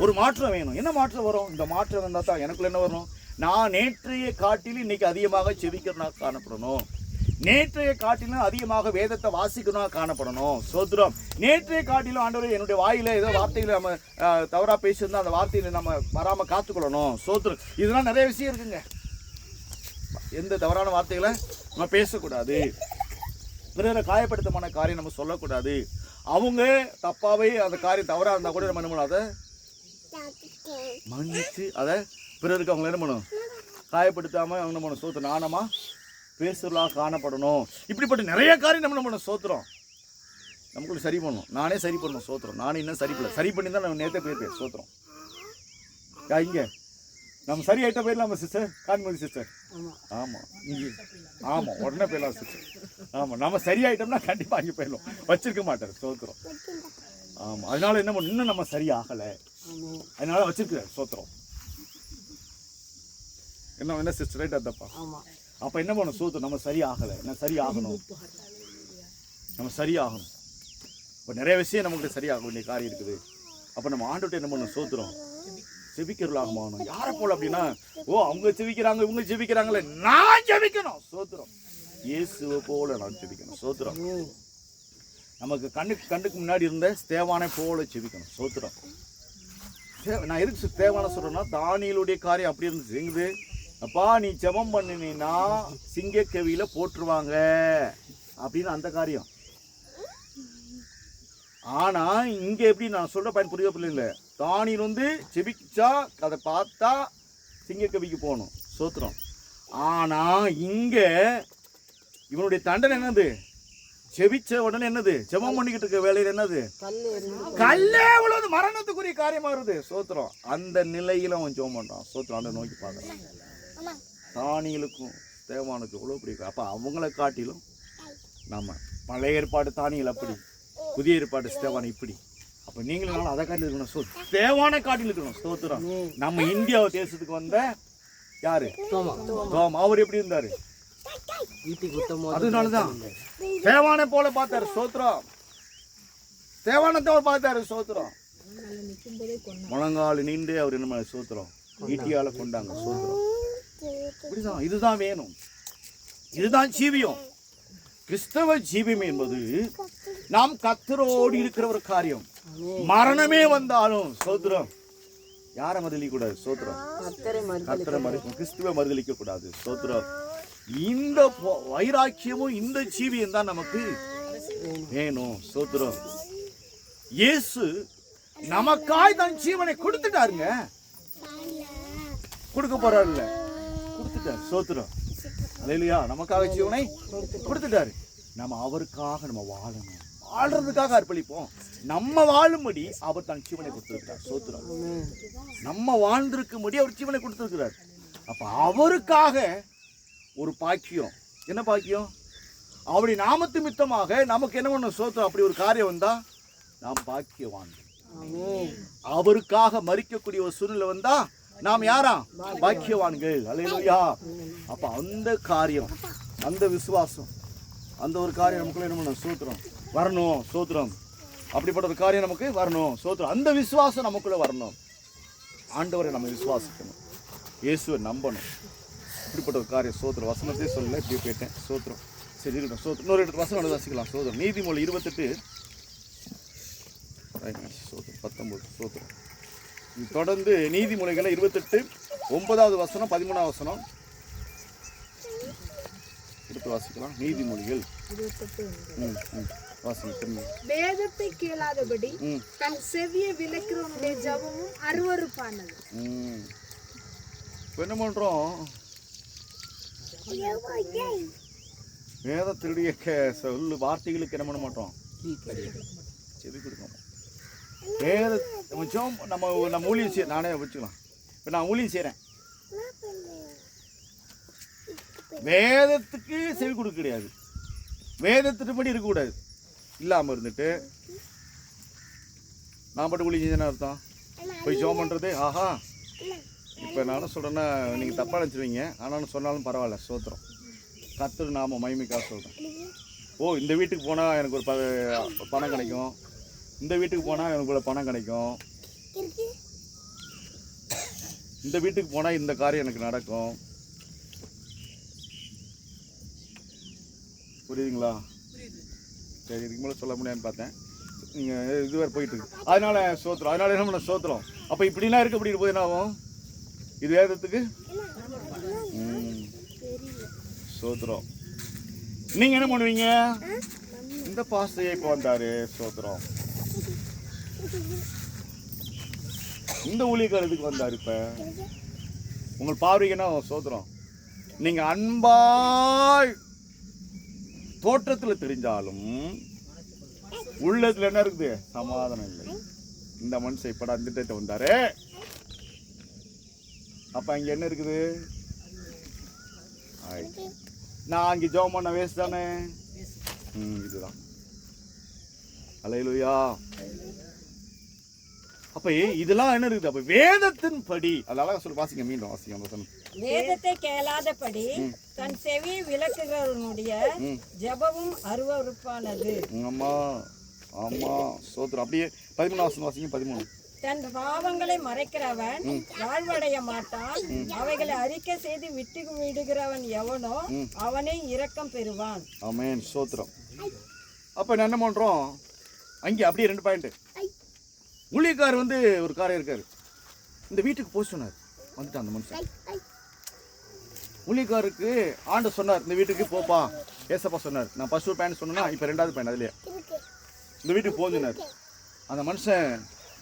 ஒரு மாற்றம் வேணும். என்ன மாற்றம் வரும்? இந்த மாற்றம் வந்தால் தான் எனக்குள்ள என்ன வரணும்? நான் நேற்றைய காட்டிலும் இன்னைக்கு அதிகமாக செபிக்கிறனா காணப்படணும். நேற்றைய காட்டிலும் அதிகமாக வேதத்தை வாசிக்கணும் காணப்படணும். சோத்திரம். நேற்றைய காட்டிலும் ஆண்டவரே என்னுடைய வாயில ஏதோ வார்த்தைகளை நம்ம தவறாக பேசியிருந்தா அந்த வார்த்தையில நம்ம வராமல் காத்துக்கொள்ளணும். சோத்திரம். இதெல்லாம் நிறைய விஷயம் இருக்குங்க. எந்த தவறான வார்த்தைகளை நம்ம பேசக்கூடாது, பிறரை காயப்படுத்தமான காரியம் நம்ம சொல்லக்கூடாது. அவங்க தப்பாவே அந்த காரியம் தவறாக இருந்தால் கூட நம்ம என்ன பண்ணணும், அதை மன்னிச்சு அதை பிறருக்கு அவங்க என்ன பண்ணணும், காயப்படுத்தாமல் அவங்க என்ன பண்ணணும், சோத்திரம் நாணமா பேசுறதாக காணப்படணும். இப்படிப்பட்ட நிறைய காரியம் நம்ம என்ன பண்ணணும், சோத்திரம் நமக்குள்ள சரி பண்ணணும். நானே சரி பண்ணணும். சோத்திரம். நானும் இன்னும் சரி பண்ணல, சரி பண்ணி தான் நம்ம நேற்றே போயிருப்பேன். சோத்திரம். இங்கே நம்ம சரி ஆகிட்ட போயிடலாமா சிஸ்டர்? கான்மதி சிஸ்டர். ஆமாம் இங்கே ஆமாம் உடனே போயிடலாம் சிஸ்டர். ஆமாம் நம்ம சரியாயிட்டோம்னா கண்டிப்பாக அங்கே போயிடலாம், வச்சிருக்க மாட்டார். சோத்திரம். ஆமாம் அதனால என்ன பண்ணணும், இன்னும் நம்ம சரியாகலை, அதனால வச்சிருக்கிறார். சோத்திரம். என்ன சிஸ்டர் ரைட் தப்பா? அப்போ என்ன பண்ணணும், சோத்திரம் நம்ம சரியாகலை, என்ன சரியாகணும், நம்ம சரியாகணும். இப்போ நிறைய விஷயம் நமக்கு சரியாக வேண்டிய காரியம் இருக்குது. அப்போ நம்ம ஆண்டுகிட்ட என்ன பண்ணணும், சோத்திரம் செபிக்கிறவர்களாக மாறணும். யாரை போல அப்படின்னா, அவங்க செபிக்கிறாங்க இவங்க செபிக்கிறாங்களே, நான் ஜெபிக்கணும். சோத்திரம். இயேசுவை போல நான் ஜெபிக்கணும். சோத்திரம். நமக்கு கண்ணுக்கு முன்னாடி இருந்த ஸ்தேவானை போல ஜெபிக்கணும். சோத்திரம். நான் எதுக்கு ஸ்தேவானை சொல்றேன்னா, தானியேலுடைய காரியம் அப்படி இருந்துச்சு. எங்குது, அப்பா நீ ஜெபம் பண்ணினா சிங்கக்கவியில போட்டுருவாங்க அப்படின்னு அந்த காரியம். ஆனா இங்க எப்படி நான் சொல்ற பயன் புரியவில்லை இல்லை. தானியேல் வந்து செபிச்சா அதை பார்த்தா சிங்கக்கவிக்கு போகணும். சோத்திரம். ஆனா இங்க இவனுடைய தண்டனை என்னது, செபிச்ச உடனே என்னது, ஜெபம் பண்ணிக்கிட்டு இருக்க வேலையில் என்னது, கல்லே உள்ளது மரணத்துக்குரிய காரியமா வருது. சோத்திரம். அந்த நிலையில அவன் ஜெபம் பண்றான். சோத்திரம். அந்த நோக்கி பார்க்கறான். தானியேலுக்கும் தேவானுக்கும் எவ்வளோ பிடிக்கும். அப்போ அவங்கள காட்டிலும் நம்ம பழைய ஏற்பாடு தானியேல் அப்படி, புதிய ஏற்பாடு ஸ்தேவான் இப்படி. அப்போ நீங்களும் அதை காட்டில் இருக்கணும், தேவானை காட்டில் இருக்கணும். ஸ்தோத்திரம். நம்ம இந்தியா தேசத்துக்கு வந்த யாரு, தோமா, அவர் எப்படி இருந்தாரு, அதனாலதான் தேவானை போல பார்த்தாரு. ஸ்தோத்திரம். தேவானத்தை அவர் பார்த்தாரு. ஸ்தோத்திரம். முழங்கால் நீண்டு அவர் என்ன சோத்திரம் ஈட்டியால கொண்டாங்க. சோத்திரம். இப்படிதான். இதுதான் வேணும், இதுதான் ஜீவியம். கிறிஸ்தவ ஜீவியம் என்பது நாம் கர்த்தரோடு இருக்கிற ஒரு காரியம். மரணமே வந்தாலும் சோத்திரம் யாரை மறுதலிக்க கூடாது. சோத்திரம். கர்த்தரை மறுக்க, கிறிஸ்துவ மறுதலிக்க கூடாது. சோத்திரம். இந்த வைராக்கியமும் இந்த ஜீவியம் தான் நமக்கு வேணும். சோத்திரம். இயேசு நமக்காய் தன் ஜீவனை கொடுத்துட்டாருங்க. கொடுக்க போறாரு இல்ல, கொடுத்துட்டாரு. சோத்திரம். அல்லேலூயா. நமக்காக ஜீவனை கொடுத்துட்டாரு. நம்ம அவருக்காக நம்ம வாழணும், வாழ்றதுக்காக அர்ப்பணிப்போம். நம்ம வாழும்படி அவர் தன் ஜீவனை கொடுத்திருக்கிறார். சோத்திரம். நம்ம வாழ்ந்திருக்கும்படி அவர் ஜீவனை கொடுத்திருக்கிறார். அப்ப அவருக்காக ஒரு பாக்கியம். என்ன பாக்கியம்? அவருடைய நாமத்து மித்தமாக நமக்கு என்ன பண்ணணும், சோத்திரம். அப்படி ஒரு காரியம் வந்தா நாம் பாக்கியவான். அவருக்காக மரிக்கக்கூடிய ஒரு சூழ்நிலை வந்தா நாம் யாரா, பாக்கியவான்கள். அல்லேலூயா. அப்ப அந்த காரியம், அந்த விசுவாசம், அந்த ஒரு காரியம் நமக்குள்ள என்ன பண்ணணும், சோத்திரம் வரணும். சோத்திரம். அப்படிப்பட்ட ஒரு காரியம் நமக்கு வரணும். சோத்திரம். அந்த விசுவாசம் நமக்குள்ள வரணும். ஆண்டவரை நம்ம விசுவாசிக்கணும், இயேசுவை நம்பணும். இப்படிப்பட்ட ஒரு காரியம். சோத்திரம். வசனத்தையே சொல்லல, இப்படி போயிட்டேன். சோத்திரம். சரி இருக்கட்டும். சோத்திரம். இன்னொரு இடத்துல வசனம் வாசிக்கலாம். சோத்திரம். நீதிமொழி 28 சோத்திரம் 19. சோத்திரம். தொடர்ந்து நீதிமொழிகளை 28 9வது வசனம் 13வது வசனம் எடுத்து வாசிக்கலாம். நீதிமொழிகள் 28 வாசிங்க. வேதத்தை கேளாதபடி தன் செவியை விலக்குறவனுடைய ஜெபமும் அருவருப்பானது. என்ன பண்றோம், வேதத்தினுடைய சொல்லு வார்த்தைகளுக்கு என்ன பண்ண மாட்டோம், செவி கொடுக்க. நம்ம ஊழியம் செய்ய, நானே வச்சுக்கலாம். இப்போ நான் ஊழியம் செய்கிறேன், வேதத்துக்கு செவி கொடுக்க கிடையாது. வேதத்தின்படி இருக்கக்கூடாது. இல்லாமல் இருந்துட்டு நான் மட்டும் ஊழியம் செஞ்சேன்னு அர்த்தம் போய் ஜெபம் பண்ணுறது. ஆஹா, இப்போ நானும் சொல்கிறேன்னா நீங்கள் தப்பாக நினச்சிருவீங்க. ஆனாலும் சொன்னாலும் பரவாயில்ல, ஸ்தோத்திரம். கர்த்தர் நாம மகிமைக்காக சொல்கிறேன். ஓ, இந்த வீட்டுக்கு போனால் எனக்கு ஒரு பணம் கிடைக்கும், இந்த வீட்டுக்கு போனால் எனக்கு ஒரு பணம் கிடைக்கும், இந்த வீட்டுக்கு போனால் இந்த காரியம் எனக்கு நடக்கும். புரியுதுங்களா? சரி, இதுக்கு மேலே சொல்ல முடியாதுன்னு பார்த்தேன். நீங்கள் இதுவரை போயிட்டு இருக்கு. அதனால சோத்திரம். அதனால என்ன பண்ண சோத்திரம். அப்போ இப்படிலாம் இருக்க அப்படி போது என்ன ஆகும்? இது வேதத்துக்கு சோத்திரம். நீங்கள் என்ன பண்ணுவீங்க? இந்த பாஸ்டர் இப்போ வந்தாரு, சோத்திரம். இந்த ஊழியக்காரத்துக்கு வந்தார். இப்போ உங்கள் பார்வைக்கு என்ன சோத்திரம். நீங்கள் அன்பாய் தோற்றத்தில் தெரிஞ்சாலும் உள்ளத்துல என்ன இருக்குது? சமாதானம் இல்லை. இந்த மனுஷன் இப்படா திட்டத்தை வந்தாரு. அப்ப அங்க என்ன இருக்குது? நான் அங்க ஜெபம் பண்ண வேஸ்ட் தானே. இதுதான் அல்லேலூயா. அப்ப இதெல்லாம் என்ன இருக்குது? அப்ப வேதத்தின் படி அதெல்லாம் சொல்லி வாசிங்க, மீண்டும் வாசிங்க. வேதத்தை கேளாதபடி தன் செவியை விளக்குகிறவனுடைய ஜெபமும் அருவருப்பானது. ஆமா ஆமா, சோத்திரம். அப்படியே 13 வாசிங்க. 13. தன் பாவங்களை மறைக்கிறவன் வாழ்வடைய மாட்டான், அவைகளை அறிக்கை செய்து விட்டு விடுகிறவன் எவனோ அவனே இரக்கம் பெறுவான். ஆமென், சோத்திரம். அப்ப என்ன பண்றோம்? அங்கே அப்படியே 2 பாயிண்ட். ஊழியக்காரர் வந்து ஒரு காரியம் இருக்காரு, இந்த வீட்டுக்கு போய் சொன்னார். வந்துட்டான் அந்த மனுஷன். ஊழியக்காரருக்கு ஆண்டு சொன்னார், இந்த வீட்டுக்கு போப்பா. ஏசப்பா சொன்னார். நான் ஃபர்ஸ்ட் ஒரு பாயிண்ட் சொன்னா இப்போ 2வது பாயிண்ட் அதுலயே இந்த வீட்டுக்கு போஞ்சினார். அந்த மனுஷன்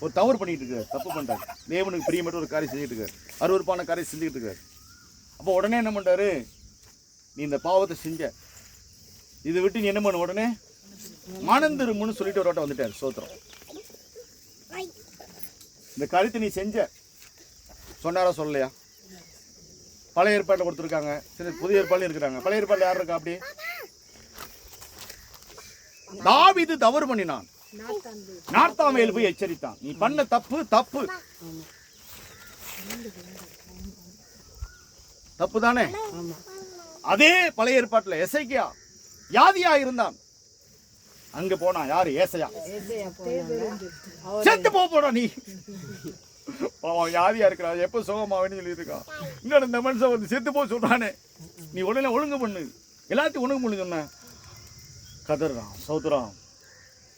ஒரு தவறு பண்ணிட்டு இருக்காரு, தப்பு பண்ணிட்டாரு. தேவனுக்கு பிரியமற்ற ஒரு காரியம் செஞ்சுட்டு இருக்காரு, அருவருப்பான காரியம் செஞ்சுட்டு இருக்காரு. அப்போ உடனே என்ன பண்ணிட்டாரு? நீ இந்த பாவத்தை செஞ்ச, இதை விட்டு நீ என்ன பண்ண? உடனே மனந்திருமுன்னு சொல்லிட்டு ஒரு வாட்டம் வந்துட்டார். சோத்திரம். இந்த காரியத்தை நீ செஞ்ச சொன்னாரா சொல்லலையா? பழைய ஏற்பாட்டில் கொடுத்துருக்காங்க, சரி, புதிய ஏற்பாடுல இருக்கிறாங்க. பழைய ஏற்பாட்டில் யார் இருக்கா? அப்படி தாவீது தவறு பண்ணினான், நாத்தாமேல் போய் எச்சரித்தான். நீ பண்ண தப்பு தப்பு தப்பு தானே. அதே பழைய ஏற்பாட்டில் எசேக்கியா வியாதியா இருந்தான். அங்க போனா யாரு? ஏசாயா. செத்து போடா நீ, அவன் வியாதியா இருக்கிறான், எப்ப சுகமாவேன்னு சொல்லி இருக்கான். இன்னொரு இந்த மனுஷன் வந்து செத்து போக சொல்றானே, நீ உடனே ஒழுங்கு பண்ணு, எல்லாத்தையும் ஒழுங்கு பண்ணு சொன்ன. கதறான். சோத்திரம்.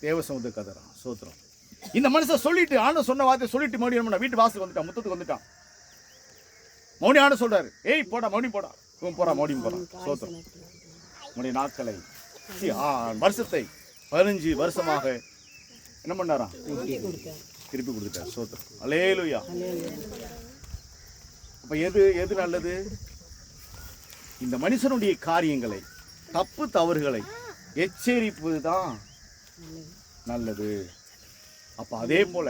தேவசமுத கதறான். சோத்திரம். இந்த மனுஷன் சொல்லிட்டு ஆண்டு சொன்ன வார்த்தை சொல்லிட்டு மறுபடியும் வீட்டு வாசல் வந்துட்டான், முத்தத்துக்கு வந்துட்டான். மௌனி ஆண்டு சொல்றாரு, ஏய் போடா மௌனி போடா. இவன் போறா, மௌனியும் போறான். சோத்திரம். உன்னுடைய நாட்களை வருஷத்தை 15 வருஷமாக என்ன பண்ணாராம்? திருப்பி கொடுத்துட்டார். சோத்திரம். அல்லேலூயா. அப்ப எது நல்லது? இந்த மனுஷனுடைய காரியங்களை, தப்பு தவறுகளை எச்சரிப்பது தான் நல்லது. அப்ப அதே போல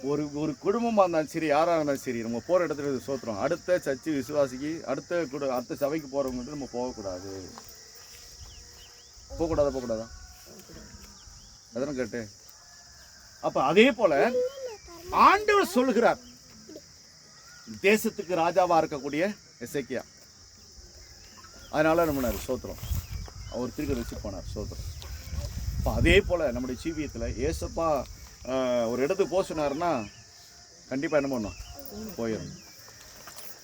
ஒரு குடும்பமா இருந்தாலும் சரி, யாரா இருந்தாலும் சரி, நம்ம போற இடத்துல சோத்திரம். அடுத்த சர்ச்சு விசுவாசிக்கு, அடுத்த சபைக்கு போறவங்க நம்ம போகக்கூடாது. போகக்கூடாதா? அதான் கேட்டு. அப்ப அதே போல ஆண்டவர் சொல்லுகிறார், தேசத்துக்கு ராஜாவா இருக்கக்கூடிய எசேக்கியா. அதனால நம்ம சோத்திரம், அவர் திருக்க வச்சு போனார். சோத்திரம். அப்ப அதே போல நம்முடைய ஜீவியத்துல ஏசப்பா ஒரு இடத்துக்கு போக சொன்னாருன்னா கண்டிப்பா என்ன பண்ணணும்? போயிடணும்.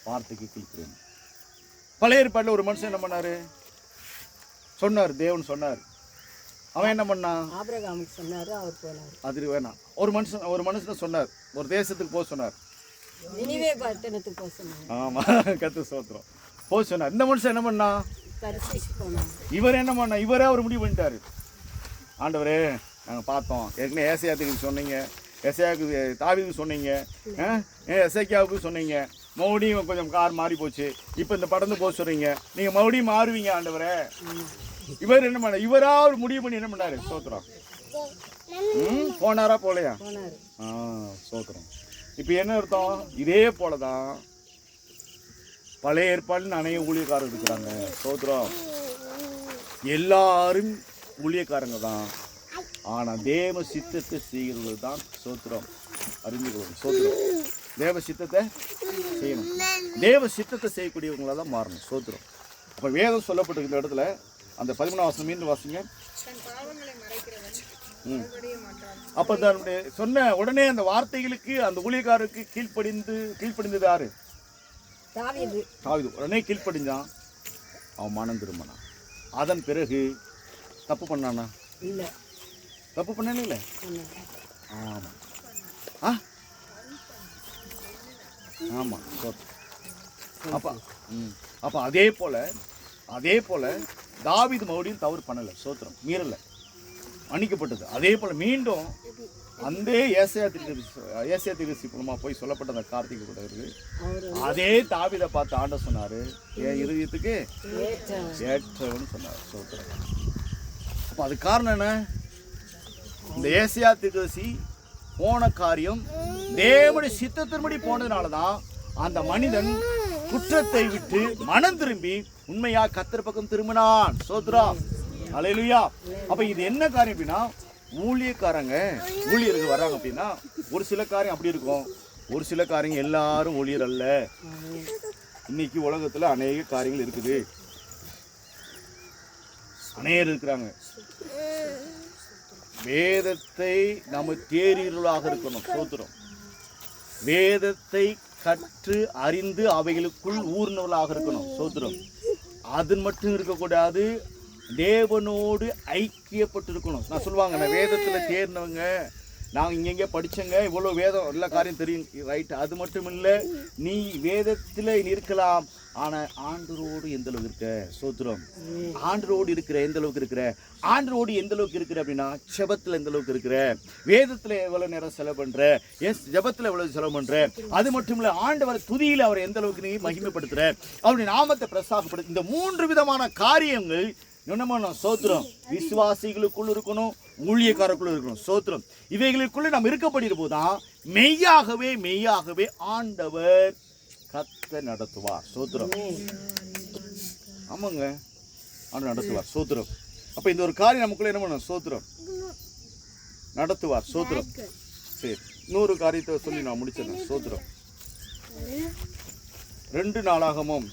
வார்த்தைக்கு கீழ்ப்படியணும். பழைய ஏற்பாட்டில் ஒரு மனுஷன் என்ன பண்ணாரு? சொன்னார், தேவன் சொன்னார். அவன் என்ன பண்ணான்? ஆபிரகாமுக்கு சொன்னாரு, அவர் போனார். அது வேணாம். ஒரு மனுஷன் சொன்னார், ஒரு தேசத்துக்கு போக சொன்னார். நினிவே பட்டணத்துக்கு போக சொன்னார். ஆமா, கர்த்தர் ஸ்தோத்திரம். போக சொன்னார். இந்த மனுஷன் என்ன பண்ணா? தர்சீஸ் போனார். இவர் என்ன பண்ணா? இவரே அவர் முடிவு பண்ணிட்டாரு. ஆண்டவரே, நாங்கள் பார்த்தோம், ஏற்கனவே ஏசாயாத்துக்கு சொன்னீங்க, எசேயாவுக்கு தாவீதுக்கு சொன்னீங்க, எசேக்கியாவுக்கு சொன்னீங்க, மறுபடியும் கொஞ்சம் கார் மாறி போச்சு, இப்போ இந்த படந்து போக சொல்றீங்க, நீங்கள் மறுபடியும் மாறுவீங்க ஆண்டவரே. இவர் என்ன பண்ண? இவரா ஒரு முடிவு பண்ணி என்ன பண்ணாரு? சோத்திரம். போனாரா போலையா? சோத்திரம். இப்போ என்ன அர்த்தம்? இதே போலதான் பழைய ஏற்பாடுன்னு அநேக ஊழியக்காரர் இருக்கிறாங்க. சோத்திரம். எல்லாரும் ஊழியக்காரங்க தான். ஆனா தேவ சித்தத்தை செய்கிறது தான் சோத்திரம். அறிந்து கொள்ளும் சோத்திரம். தேவ சித்தத்தை செய்யணும். தேவ சித்தத்தை செய்யக்கூடியவங்களா தான் மாறணும் சோத்திரம். அப்ப வேதம் சொல்லப்பட்டிருக்க இந்த இடத்துல அந்த 11ஆம் வசனம் மீண்டும் வாசிங்க. அப்ப தன்னுடைய சொன்ன உடனே அந்த வார்த்தைகளுக்கு அந்த ஊழியக்காரருக்கு கீழ்ப்படிந்தது யாரு? தாவீது. உடனே கீழ்ப்படிஞ்சான். அவன் மனம் திரும்பினான். அதன் பிறகு தப்பு பண்ணானா? இல்ல. தப்பு பண்ணல. இல்ல. ஆமா. ஆமா. அப்ப அதே போல தாவீது மறுபடியும் தவறு பண்ணல சோத்திரம். மீறல, மன்னிக்கப்பட்டது. அதே போல மீண்டும் அந்த ஏசாயா தீர்க்கதரிசி மூலமா போய் சொல்லப்பட்ட அந்த கார்த்திகை கூட்டருக்கு அதே தாவீதை பார்த்து ஆண்டவர் சொன்னாரு, என் இருதயத்துக்கு ஏற்றவன்னு சொன்னார் சோத்திரம். அப்ப அது காரணம் என்ன? இந்த ஏசாயா தீர்க்கதரிசி போன காரியம் தேவனுடைய சித்தத்தின்படி போனதுனாலதான் அந்த மனிதன் குற்றத்தை விட்டு மனம் திரும்பி உண்மையா கர்த்தர் பக்கம் திரும்பினான் சோத்ரா. அல்லேலூயா. அப்ப இது என்ன காரியம் அப்படின்னா, ஊழியர்கள் வர்றாங்க அப்படின்னா ஒரு சில காரியம் அப்படி இருக்கும், ஒரு சில காரியங்கள் எல்லாரும் ஊழியர் அல்ல. இன்னைக்கு உலகத்துல அநேக காரியங்கள் இருக்குது, அநேகர் இருக்கிறாங்க. வேதத்தை நம்ம தேறியவர்களாக இருக்கணும் சோத்திரம். வேதத்தை கற்று அறிந்து அவைகளுக்குள் ஊர்னவர்களாக இருக்கணும் சோத்திரம். அது மட்டும் இருக்கக்கூடாது, தேவனோடு ஐக்கியப்பட்டிருக்கணும். நான் சொல்லுவாங்க, நான் வேதத்தில் தேர்ந்தவங்க, நாங்கள் இங்கெங்கே படித்தங்க, இவ்வளோ வேதம் எல்லா காரியம் தெரியும், ரைட். அது மட்டும் இல்லை, நீ வேதத்தில் இருக்கலாம், ஆனால் ஆண்டரோடு எந்த அளவுக்கு இருக்க சோத்திரம். ஆண்டரோடு இருக்கிற எந்த அளவுக்கு இருக்கிற, ஆண்டரோடு எந்த அளவுக்கு இருக்கிற அப்படின்னா, ஜெபத்தில் எந்த அளவுக்கு இருக்கிற, வேதத்தில் எவ்வளோ நேரம் செலவு பண்ணுற, ஜெபத்தில் எவ்வளவு செலவு பண்ணுற, அது மட்டும் இல்லை ஆண்டவர் துதியில் அவரை எந்த அளவுக்கு நீ மகிமைப்படுத்துகிற, அவருடைய நாமத்தை பிரஸ்தாபப்படுத்து. இந்த 3 விதமான காரியங்கள் என்னமான சோத்திரம் விசுவாசிகளுக்குள் இருக்கணும், ஊழியக்காரக்குள்ள இருக்கணும் சோத்திரம். இவைகளுக்குள்ள நாம் இருக்கப்படுகிற போதுதான் மெய்யாகவே ஆண்டவர் கர்த்தர் நடத்துவார் சோத்திரம். ஆமாங்க, ஆண்டவர் நடத்துவார் சோத்திரம். அப்ப இந்த ஒரு காரியம் நமக்குள்ள என்ன பண்ணணும் சோத்திரம், நடத்துவார் சோத்திரம். சரி, இன்னொரு காரியத்தை சொல்லி நான் முடிச்சிடறேன் சோத்திரம். 2 நாளாகமும்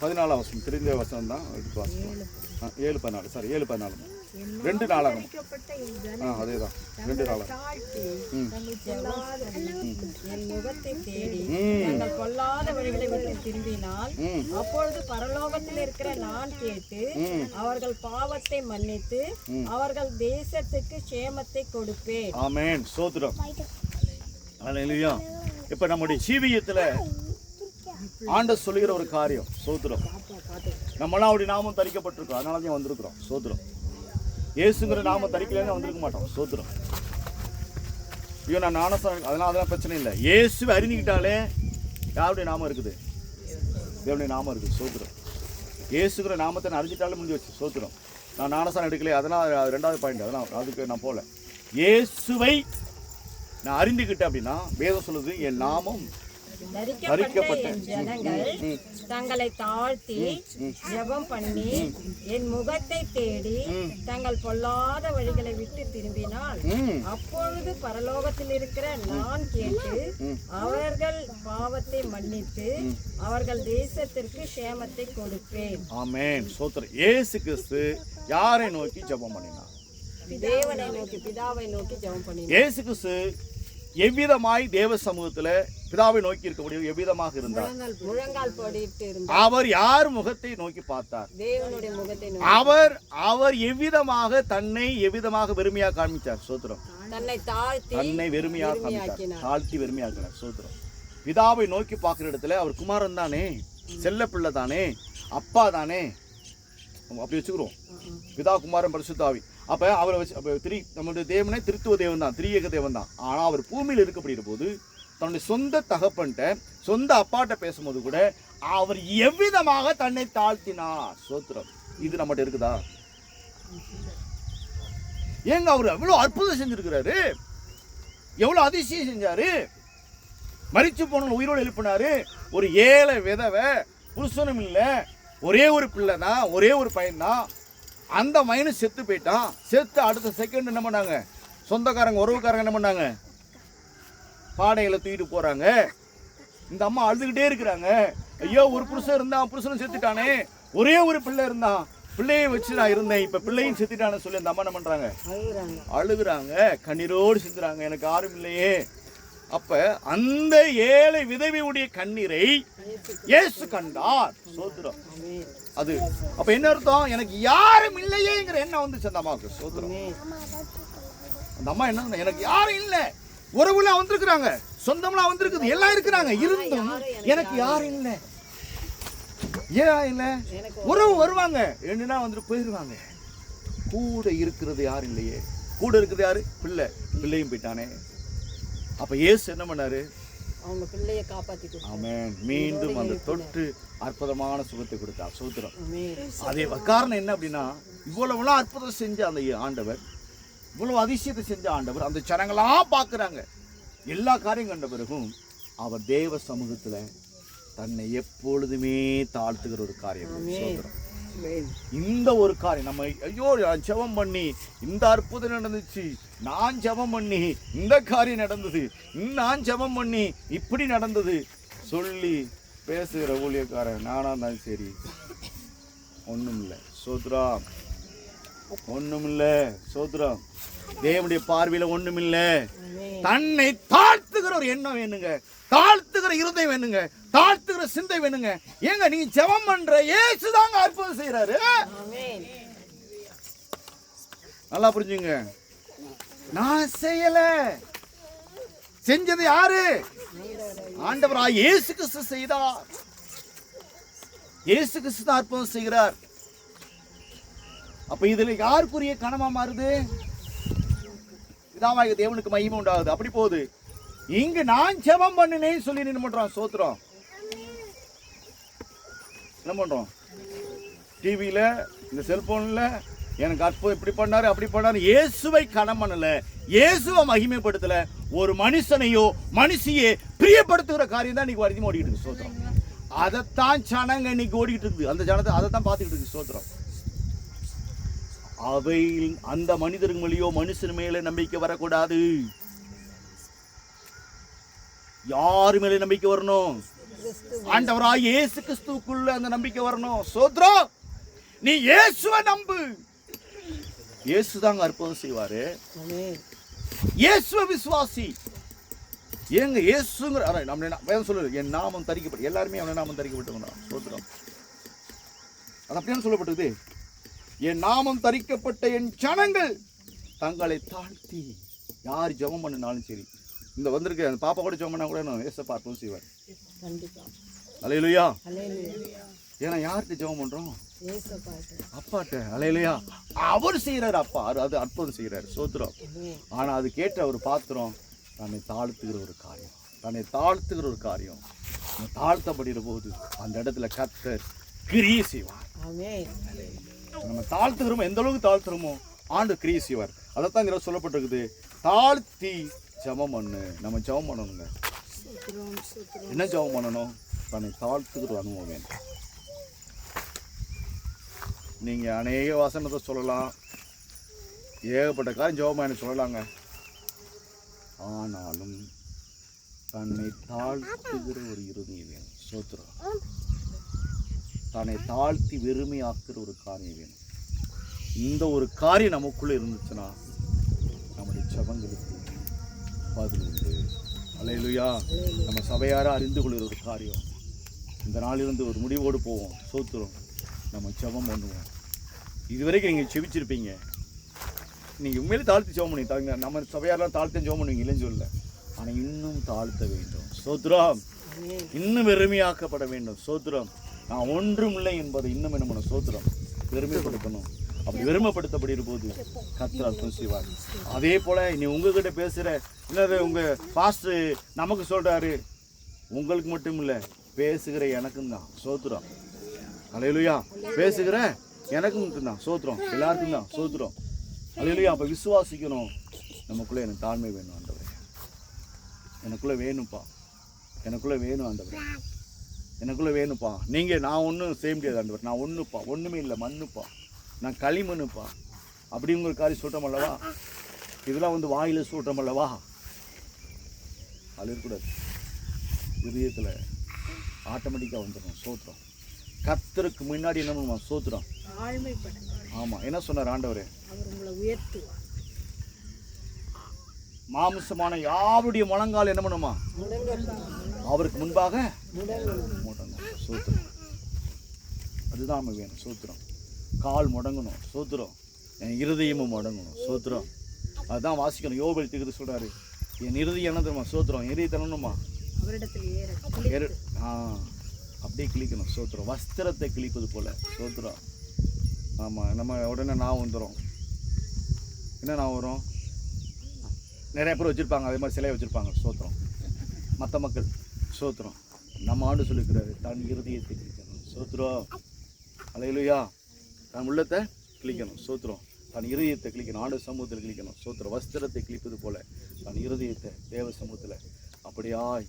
14ஆம் வசனம் தெரிந்த வசனம் தான் எடுத்து வாசிக்கலாம். 7:14 சாரி 7:14 2 நாளாகமும் அதேதான் 2 நாளாகமும் என் முகத்தை தேடி தங்கள் பொல்லாத வழிகளை விட்டு திரும்பினால் அப்பொழுது பரலோகத்தில் இருக்கிற நான் கேட்டு அவர்கள் பாவத்தை மன்னித்து அவர்கள் தேசத்துக்கு சேமத்தை கொடுப்பேன். ஆமென் சோத்திரம். அல்லேலூயா. இப்ப நம்முடைய ஜீவியத்துல ஆண்டவர் சொல்லுகிற ஒரு காரியம் சோத்திரம், நம்மளாம் அப்படி நாமம் தரிக்கப்பட்டிருக்கோம், அதனால தான் வந்திருக்கிறோம் சோத்திரம். இயேசுங்கிற நாமம் தரிக்கலன்னு வந்திருக்க மாட்டோம் சோத்திரம். ஐயோ நான் ஞானஸ்தானம், அதெல்லாம் பிரச்சனை இல்லை. இயேசுவை அறிஞ்சிக்கிட்டாலே யாருடைய நாமம் இருக்குது, தேவனுடைய நாமம் இருக்குது சோத்திரம். இயேசுங்கிற நாமத்தை நான் அறிஞ்சிட்டாலே முடிஞ்சு வச்சு சோத்திரம். நான் ஞானஸ்தானம் எடுக்கலையே, அதனால் 2வது பாயிண்ட், அதெல்லாம் அதுக்கு நான் போகல. இயேசுவை நான் அறிந்துக்கிட்டேன் அப்படின்னா வேதம் சொல்லுது, என் நாமம் தரிக்கப்பட்ட ஜனங்கள் தங்களை தாழ்த்தி ஜெபம் பண்ணி என் முகத்தை தேடி தங்கள் பொல்லாத வழிகளை விட்டு திரும்பினால் அப்பொழுது பரலோகத்தில் இருக்கிற நான் கேட்டு அவர்கள் பாவத்தை மன்னித்து அவர்கள் தேசத்திற்கு சேமத்தை கொடுப்பேன். ஆமென் சோத்திரம். இயேசு கிறிஸ்து யாரை நோக்கி ஜெபம் பண்ணினார்? தேவனை நோக்கி, பிதாவை நோக்கி ஜெபம் பண்ணினார். இயேசு கிறிஸ்து எவ்விதமாய் தேவ சமூகத்துல பிதாவை நோக்கி இருக்கக்கூடிய எவ்விதமாக இருந்தார்? முழங்கால் படிட்டு இருந்தார். அவர் யார் முகத்தை நோக்கி பார்த்தார்? தேவனுடைய முகத்தை நோக்கி. அவர் எவ்விதமாக தன்னை எவ்விதமாக வெறுமையாக காண்பித்தார் சோத்திரம். தன்னை வெறுமையாக காண்பித்தார், தாழ்த்தி வெறுமையாக்கினார் சோத்திரம். பிதாவை நோக்கி பார்க்கிற இடத்துல அவர் குமாரன் தானே, செல்ல பிள்ளை தானே, அப்பா தானே, அப்படி வச்சுக்கிறோம். பிதா குமாரன் பரிசுத்தாவி. அப்ப அவரை வச்சு நம்மளுடைய தேவனே திருத்துவ தேவன் தான், திரியேக தேவன் தான். ஆனா அவர் பூமியில் இருக்கப்படுகிற போது தன்னுடைய சொந்த தகப்பன்ட்ட சொந்த அப்பாட்ட பேசும்போது கூட அவர் எவ்விதமாக தன்னை தாழ்த்தினார் சோத்திரம். இது நம்மகிட்ட இருக்குதா? ஏங்க அவர் எவ்வளவு அற்புதம் செஞ்சிருக்கிறாரு, எவ்வளவு அதிசயம் செஞ்சாரு. மரிச்சு போன உயிரோடு எழுப்பினாரு. ஒரு ஏழை விதவை, புருஷனும் இல்லை, ஒரே ஒரு பிள்ளை தான், ஒரே ஒரு பையன் தான். அந்த மைனஸ் செத்து போயிட்டான். செத்து அடுத்த செகண்ட் என்ன பண்ணாங்க, சொந்தக்காரங்க உறவுக்காரங்க என்ன பண்ணாங்க, பாடைகளை தூக்கிட்டு போறாங்க. இந்த அம்மா அழுதுகிட்டே இருக்கிறாங்க. ஐயோ, ஒரு புருஷன் இருந்தான், புருஷனும் செத்துட்டானே, ஒரே ஒரு பிள்ளை இருந்தான், பிள்ளையை வச்சு நான் இருந்தேன், இப்ப பிள்ளையும் செத்துட்டான்னு சொல்லி அந்த அம்மா என்ன பண்றாங்க, அழுகுறாங்க, கண்ணீரோடு சிந்துறாங்க, எனக்கு யாரும் இல்லையே. அப்ப அந்த ஏழை விதவையுடைய கண்ணீரை இயேசு கண்டார். சோத்திரம். அது அப்ப என்ன அர்த்தம், எனக்கு யாரும் இல்லையேங்கிற எண்ணம் வந்துச்சு அந்த அம்மாவுக்கு. சோத்திரம். அந்த அம்மா என்ன, எனக்கு யாரும் இல்லை, உறவுலாம் வந்திருக்கிறாங்க, சொந்தம்லாம் வந்திருக்குது, எல்லாம் இருக்கிறாங்க, இருந்தும் எனக்கு யாரும் இல்லை. ஏன் இல்லை, உறவு வருவாங்க, என்னன்னா வந்துட்டு போயிடுவாங்க, கூட இருக்கிறது யாரும் இல்லையே. கூட இருக்கிறது யாரு, பிள்ளை, பிள்ளையும் போயிட்டானே. அப்ப இயேசு என்ன பண்ணாரு, அவங்க பிள்ளையை காப்பாத்தி ஆமென், மீண்டும் அந்த தொட்டு அற்புதமான சுகத்தை கொடுத்தார். சோத்திரம். அதே காரணம் என்ன அப்படின்னா, இவ்வளவுலாம் அற்புதம் செஞ்ச அந்த ஆண்டவர், இவ்வளவு அதிசயத்தை செஞ்ச ஆண்டவர், அந்த ஜனங்களா பார்க்குறாங்க. எல்லா காரியம் கண்ட பிறகும் அவர் தேவ சமூகத்துல தன்னை எப்பொழுதுமே தாழ்த்துகிற ஒரு காரியம். சோத்திரம். இந்த ஒரு காரியம் நம்ம, ஐயோ நான் ஜெபம் பண்ணி இந்த அற்புதம் நடந்துச்சு, நான் ஜெபம் பண்ணி இந்த காரியம் நடந்தது, நான் ஜெபம் பண்ணி இப்படி நடந்தது சொல்லி பேசுகிற ஊழியக்காரன் நானா இருந்தாலும் சரி, ஒண்ணும் இல்லை. சோத்ரம். ஒண்ணும் இல்லை. சோத்ரம். தேவனுடைய பார்வையில ஒண்ணும் இல்லை. தன்னை தாழ்த்துகிற ஒரு எண்ணம் வேணுங்க, தாழ்த்துகிற இருதயம் வேணுங்க, தாழ்த்துகிற சிந்தை வேணுங்க. ஏங்க நீ ஜெபம் பண்ற இயேசுதாங்க அற்புதம் செய்யறாரு. நல்லா புரிஞ்சுங்க. நான் செய்யல, செஞ்சது யாரு, ஆண்டவராய் இயேசு கிறிஸ்து செய்தார். இயேசு கிறிஸ்து தான் அற்புதம் செய்கிறார். அப்ப இதுல யாருக்குரிய கனமா மாறுது, இதாவாக தேவனுக்கு மகிமை உண்டாகுது. அப்படி போகுது. இங்க நான் ஜெபம் பண்ணினேன்னு சொல்லி என்ன பண்றோம், சோத்திரம். என்ன பண்றோம், டிவியில இந்த செல்போன்ல எனக்கு அற்புதம் இப்படி பண்ணாரு அப்படி பண்ணாரு. இயேசுவை கனம் பண்ணல, இயேசுவை மகிமைப்படுத்தல, ஒரு மனுஷனையோ மனுஷியே பிரியப்படுத்துகிற காரியம் தான் இன்னைக்கு வரைக்கும் ஓடிட்டு இருக்கு. சோத்திரம். அதைத்தான் ஜனங்க இன்னைக்கு ஓடிட்டு இருக்குது. அந்த ஜனத்தை அதைத்தான் பார்த்துக்கிட்டு இருக்கு. சோத்திரம். அவை அந்த மனிதர்கள் மேலேயோ மனுஷன் மேலே நம்பிக்கை வரக்கூடாது. யாரு மேலே நம்பிக்கை வரணும், ஆண்டவராய் இயேசு கிறிஸ்துவுக்குள்ள அந்த நம்பிக்கை வரணும். சோத்ரம். நீ இயேசுவை நம்பு, இயேசுதாங்க அற்புதம் செய்வாரு. இயேசுவை விசுவாசி. ஏங்க இயேசுங்கிற நம்ம சொல்லுது, என் நாமம் தரிக்கப்பட்டு, எல்லாருமே அவன் நாமம் தரிக்கப்பட்டவங்க. சோத்ரம். அது அப்படியே சொல்லப்பட்டது, என் நாமம் தரிக்கப்பட்ட என் ஜனங்கள் தங்களை தாழ்த்தி, யார் ஜெபம் பண்ணினாலும் சரி, இந்த வந்திருக்க அந்த பாப்பா கூட ஜெபம் பண்ணா கூட நான் ஏசப்பா அற்புதம் செய்வார். அல்லேலூயா. ஏன்னா யார்கிட்ட ஜெபம் பண்றோம், அப்பாட்ட. அல்லேலூயா. அவர் செய்யறாரு, அப்பா அது அற்புதம் செய்யறாரு. சோத்திரம். ஆனா அது கேட்ட ஒரு பாத்திரம் தன்னை தாழ்த்துகிற ஒரு காரியம், தன்னை தாழ்த்துகிற ஒரு காரியம். தாழ்த்தப்படுகிற போது அந்த இடத்துல கர்த்தர் கிரியை செய்வார். நம்ம தாழ்த்துகிறோமோ, எந்த அளவுக்கு தாழ்த்துறோமோ ஆண்டு கிரியை செய்வார். அதைத்தான் இதில் சொல்லப்பட்டிருக்குது, தாழ்த்தி ஜெபம் பண்ணு. நம்ம ஜெபம் பண்ணணுங்க. என்ன ஜெபம் பண்ணணும், தன்னை தாழ்த்துகிற அனுபவம் வேணும். நீங்க அநேக வசனத்தை சொல்லலாம், ஏகப்பட்ட காரியம் ஜெபம் பண்ண சொல்லலாங்க. ஆனாலும் தன்னை தாழ்த்துகிற ஒரு இருதயம் வேணும். சோத்திரம். தன்னை தாழ்த்தி வெறுமையாக்குற ஒரு காரியம் வேணும். இந்த ஒரு காரியம் நமக்குள்ள இருந்துச்சுன்னா நம்முடைய ஜெபங்களுக்கு பதில் உண்டு. அல்லேலூயா. நம்ம சபையார அறிந்து கொள்கிற ஒரு காரியம். இந்த நாளிலிருந்து ஒரு முடிவோடு போவோம். சோத்திரம். நம்ம ஜெபம் பண்ணுவோம். இதுவரைக்கும் நீங்கள் செபிச்சிருப்பீங்க, நீங்கள் உண்மையிலே தாழ்த்தி ஜெபம் பண்ணி நம்ம சபையாரெலாம் தாழ்த்தி ஜெபம் பண்ணுவீங்க, இல்லைன்னு சொல்லல. ஆனால் இன்னும் தாழ்த்த வேண்டும். சோத்திரம். இன்னும் வெறுமையாக்கப்பட வேண்டும். சோத்திரம். நான் ஒன்றும் இல்லை என்பதை இன்னும் என்ன பண்ண, சோத்திரம், பெருமைப்படுத்தணும். அப்படி வெறுமைப்படுத்தப்படுகிற போது கர்த்தர் அற்புதம் செய்வார். அதே போல நீ உங்ககிட்ட பேசுற, இல்லை உங்க பாஸ்டர் நமக்கு சொல்றாரு, உங்களுக்கு மட்டும் இல்லை, பேசுகிற எனக்கும் தான். சோத்திரம். அல்லேலூயா. பேசுகிற எனக்கும் மட்டும்தான். சோத்திரம். எல்லாருக்கும் தான். சோத்திரம். அல்லேலூயா. அப்ப விசுவாசிக்கணும். நமக்குள்ள எனக்கு தாழ்மை வேணும் ஆண்டவரே, எனக்குள்ள வேணும்ப்பா, எனக்குள்ள வேணும் ஆண்டவரே, எனக்குள்ள வேணும்ப்பா. நீங்க நான் ஒன்றும் செய்ய முடியாது ஆண்டவர், நான் ஒன்றுப்பா, ஒன்றுமே இல்லை, மண்ணுப்பா. நான் களிமண்ணுப்பா அப்படிங்கிற காரியம் சொல்கிறோம் அல்லவா. இதெல்லாம் வந்து வாயில் சொல்கிறோம் அல்லவா, அது இருக்கக்கூடாது. இதயத்தில் ஆட்டோமேட்டிக்காக வந்துடும் சோத்திரம். கர்த்தருக்கு முன்னாடி என்ன பண்ணுவோம், சோத்திரம். ஆமாம், என்ன சொன்னார் ஆண்டவர், அவர் உங்களை உயர்த்துவார். மாம்சமான யாருடைய முழங்கால் என்ன பண்ணுமா, அவருக்கு முன்பாக முடங்கணும். சோத்திரம், அதுதான் நம்ம வேணும். சோத்திரம், கால் முடங்கணும். சோத்திரம், என் இருதயமும் முடங்கணும். சோத்திரம், அதுதான் வாசிக்கணும். யோபேல் தீர்க்கதரிசி சொல்றாரு, என் இருதயம் என்ன தெரியுமா, சோத்திரம், இருதயத்தனமா அவரிடத்தில் அப்படியே கிழிக்கணும். சோத்திரம், வஸ்திரத்தை கிழிப்பது போல. சோத்திரம், ஆமாம். நம்ம உடனே நான் வந்துடும், என்ன நான் வரும், நிறைய பேர் வச்சுருப்பாங்க, அதே மாதிரி சிலையை வச்சுருப்பாங்க. சோத்திரம், மற்ற மக்கள். சோத்திரம், நம்ம ஆண்டு சொல்லிக்கிறாரு, தன் இருதயத்தை கிழிக்கணும். சோத்திரம், அல்லேலூயா, தன் உள்ளத்தை கிழிக்கணும். சோத்திரம், தன் இருதயத்தை கிழிக்கணும், ஆண்டு சமூகத்தில் கிழிக்கணும். சோத்திரம், வஸ்திரத்தை கிழிப்பது போல தன் இருதயத்தை தேவ சமூகத்தில் அப்படியாய்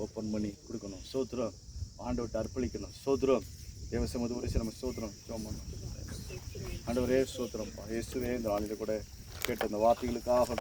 ஓப்பன் பண்ணி கொடுக்கணும். சோத்திரம், ஆண்டவர்கிட்ட அர்ப்பணிக்கணும். சோத்திரம், தேவ சமூகத்தை உரிசி நம்ம சோத்திரம் ஜெபம் பண்ணணும். ஆண்டவரே சோத்திரம்ப்பா, இயேசுவே இந்த நாளில் கூட கேட்ட அந்த வார்த்தைகளுக்காக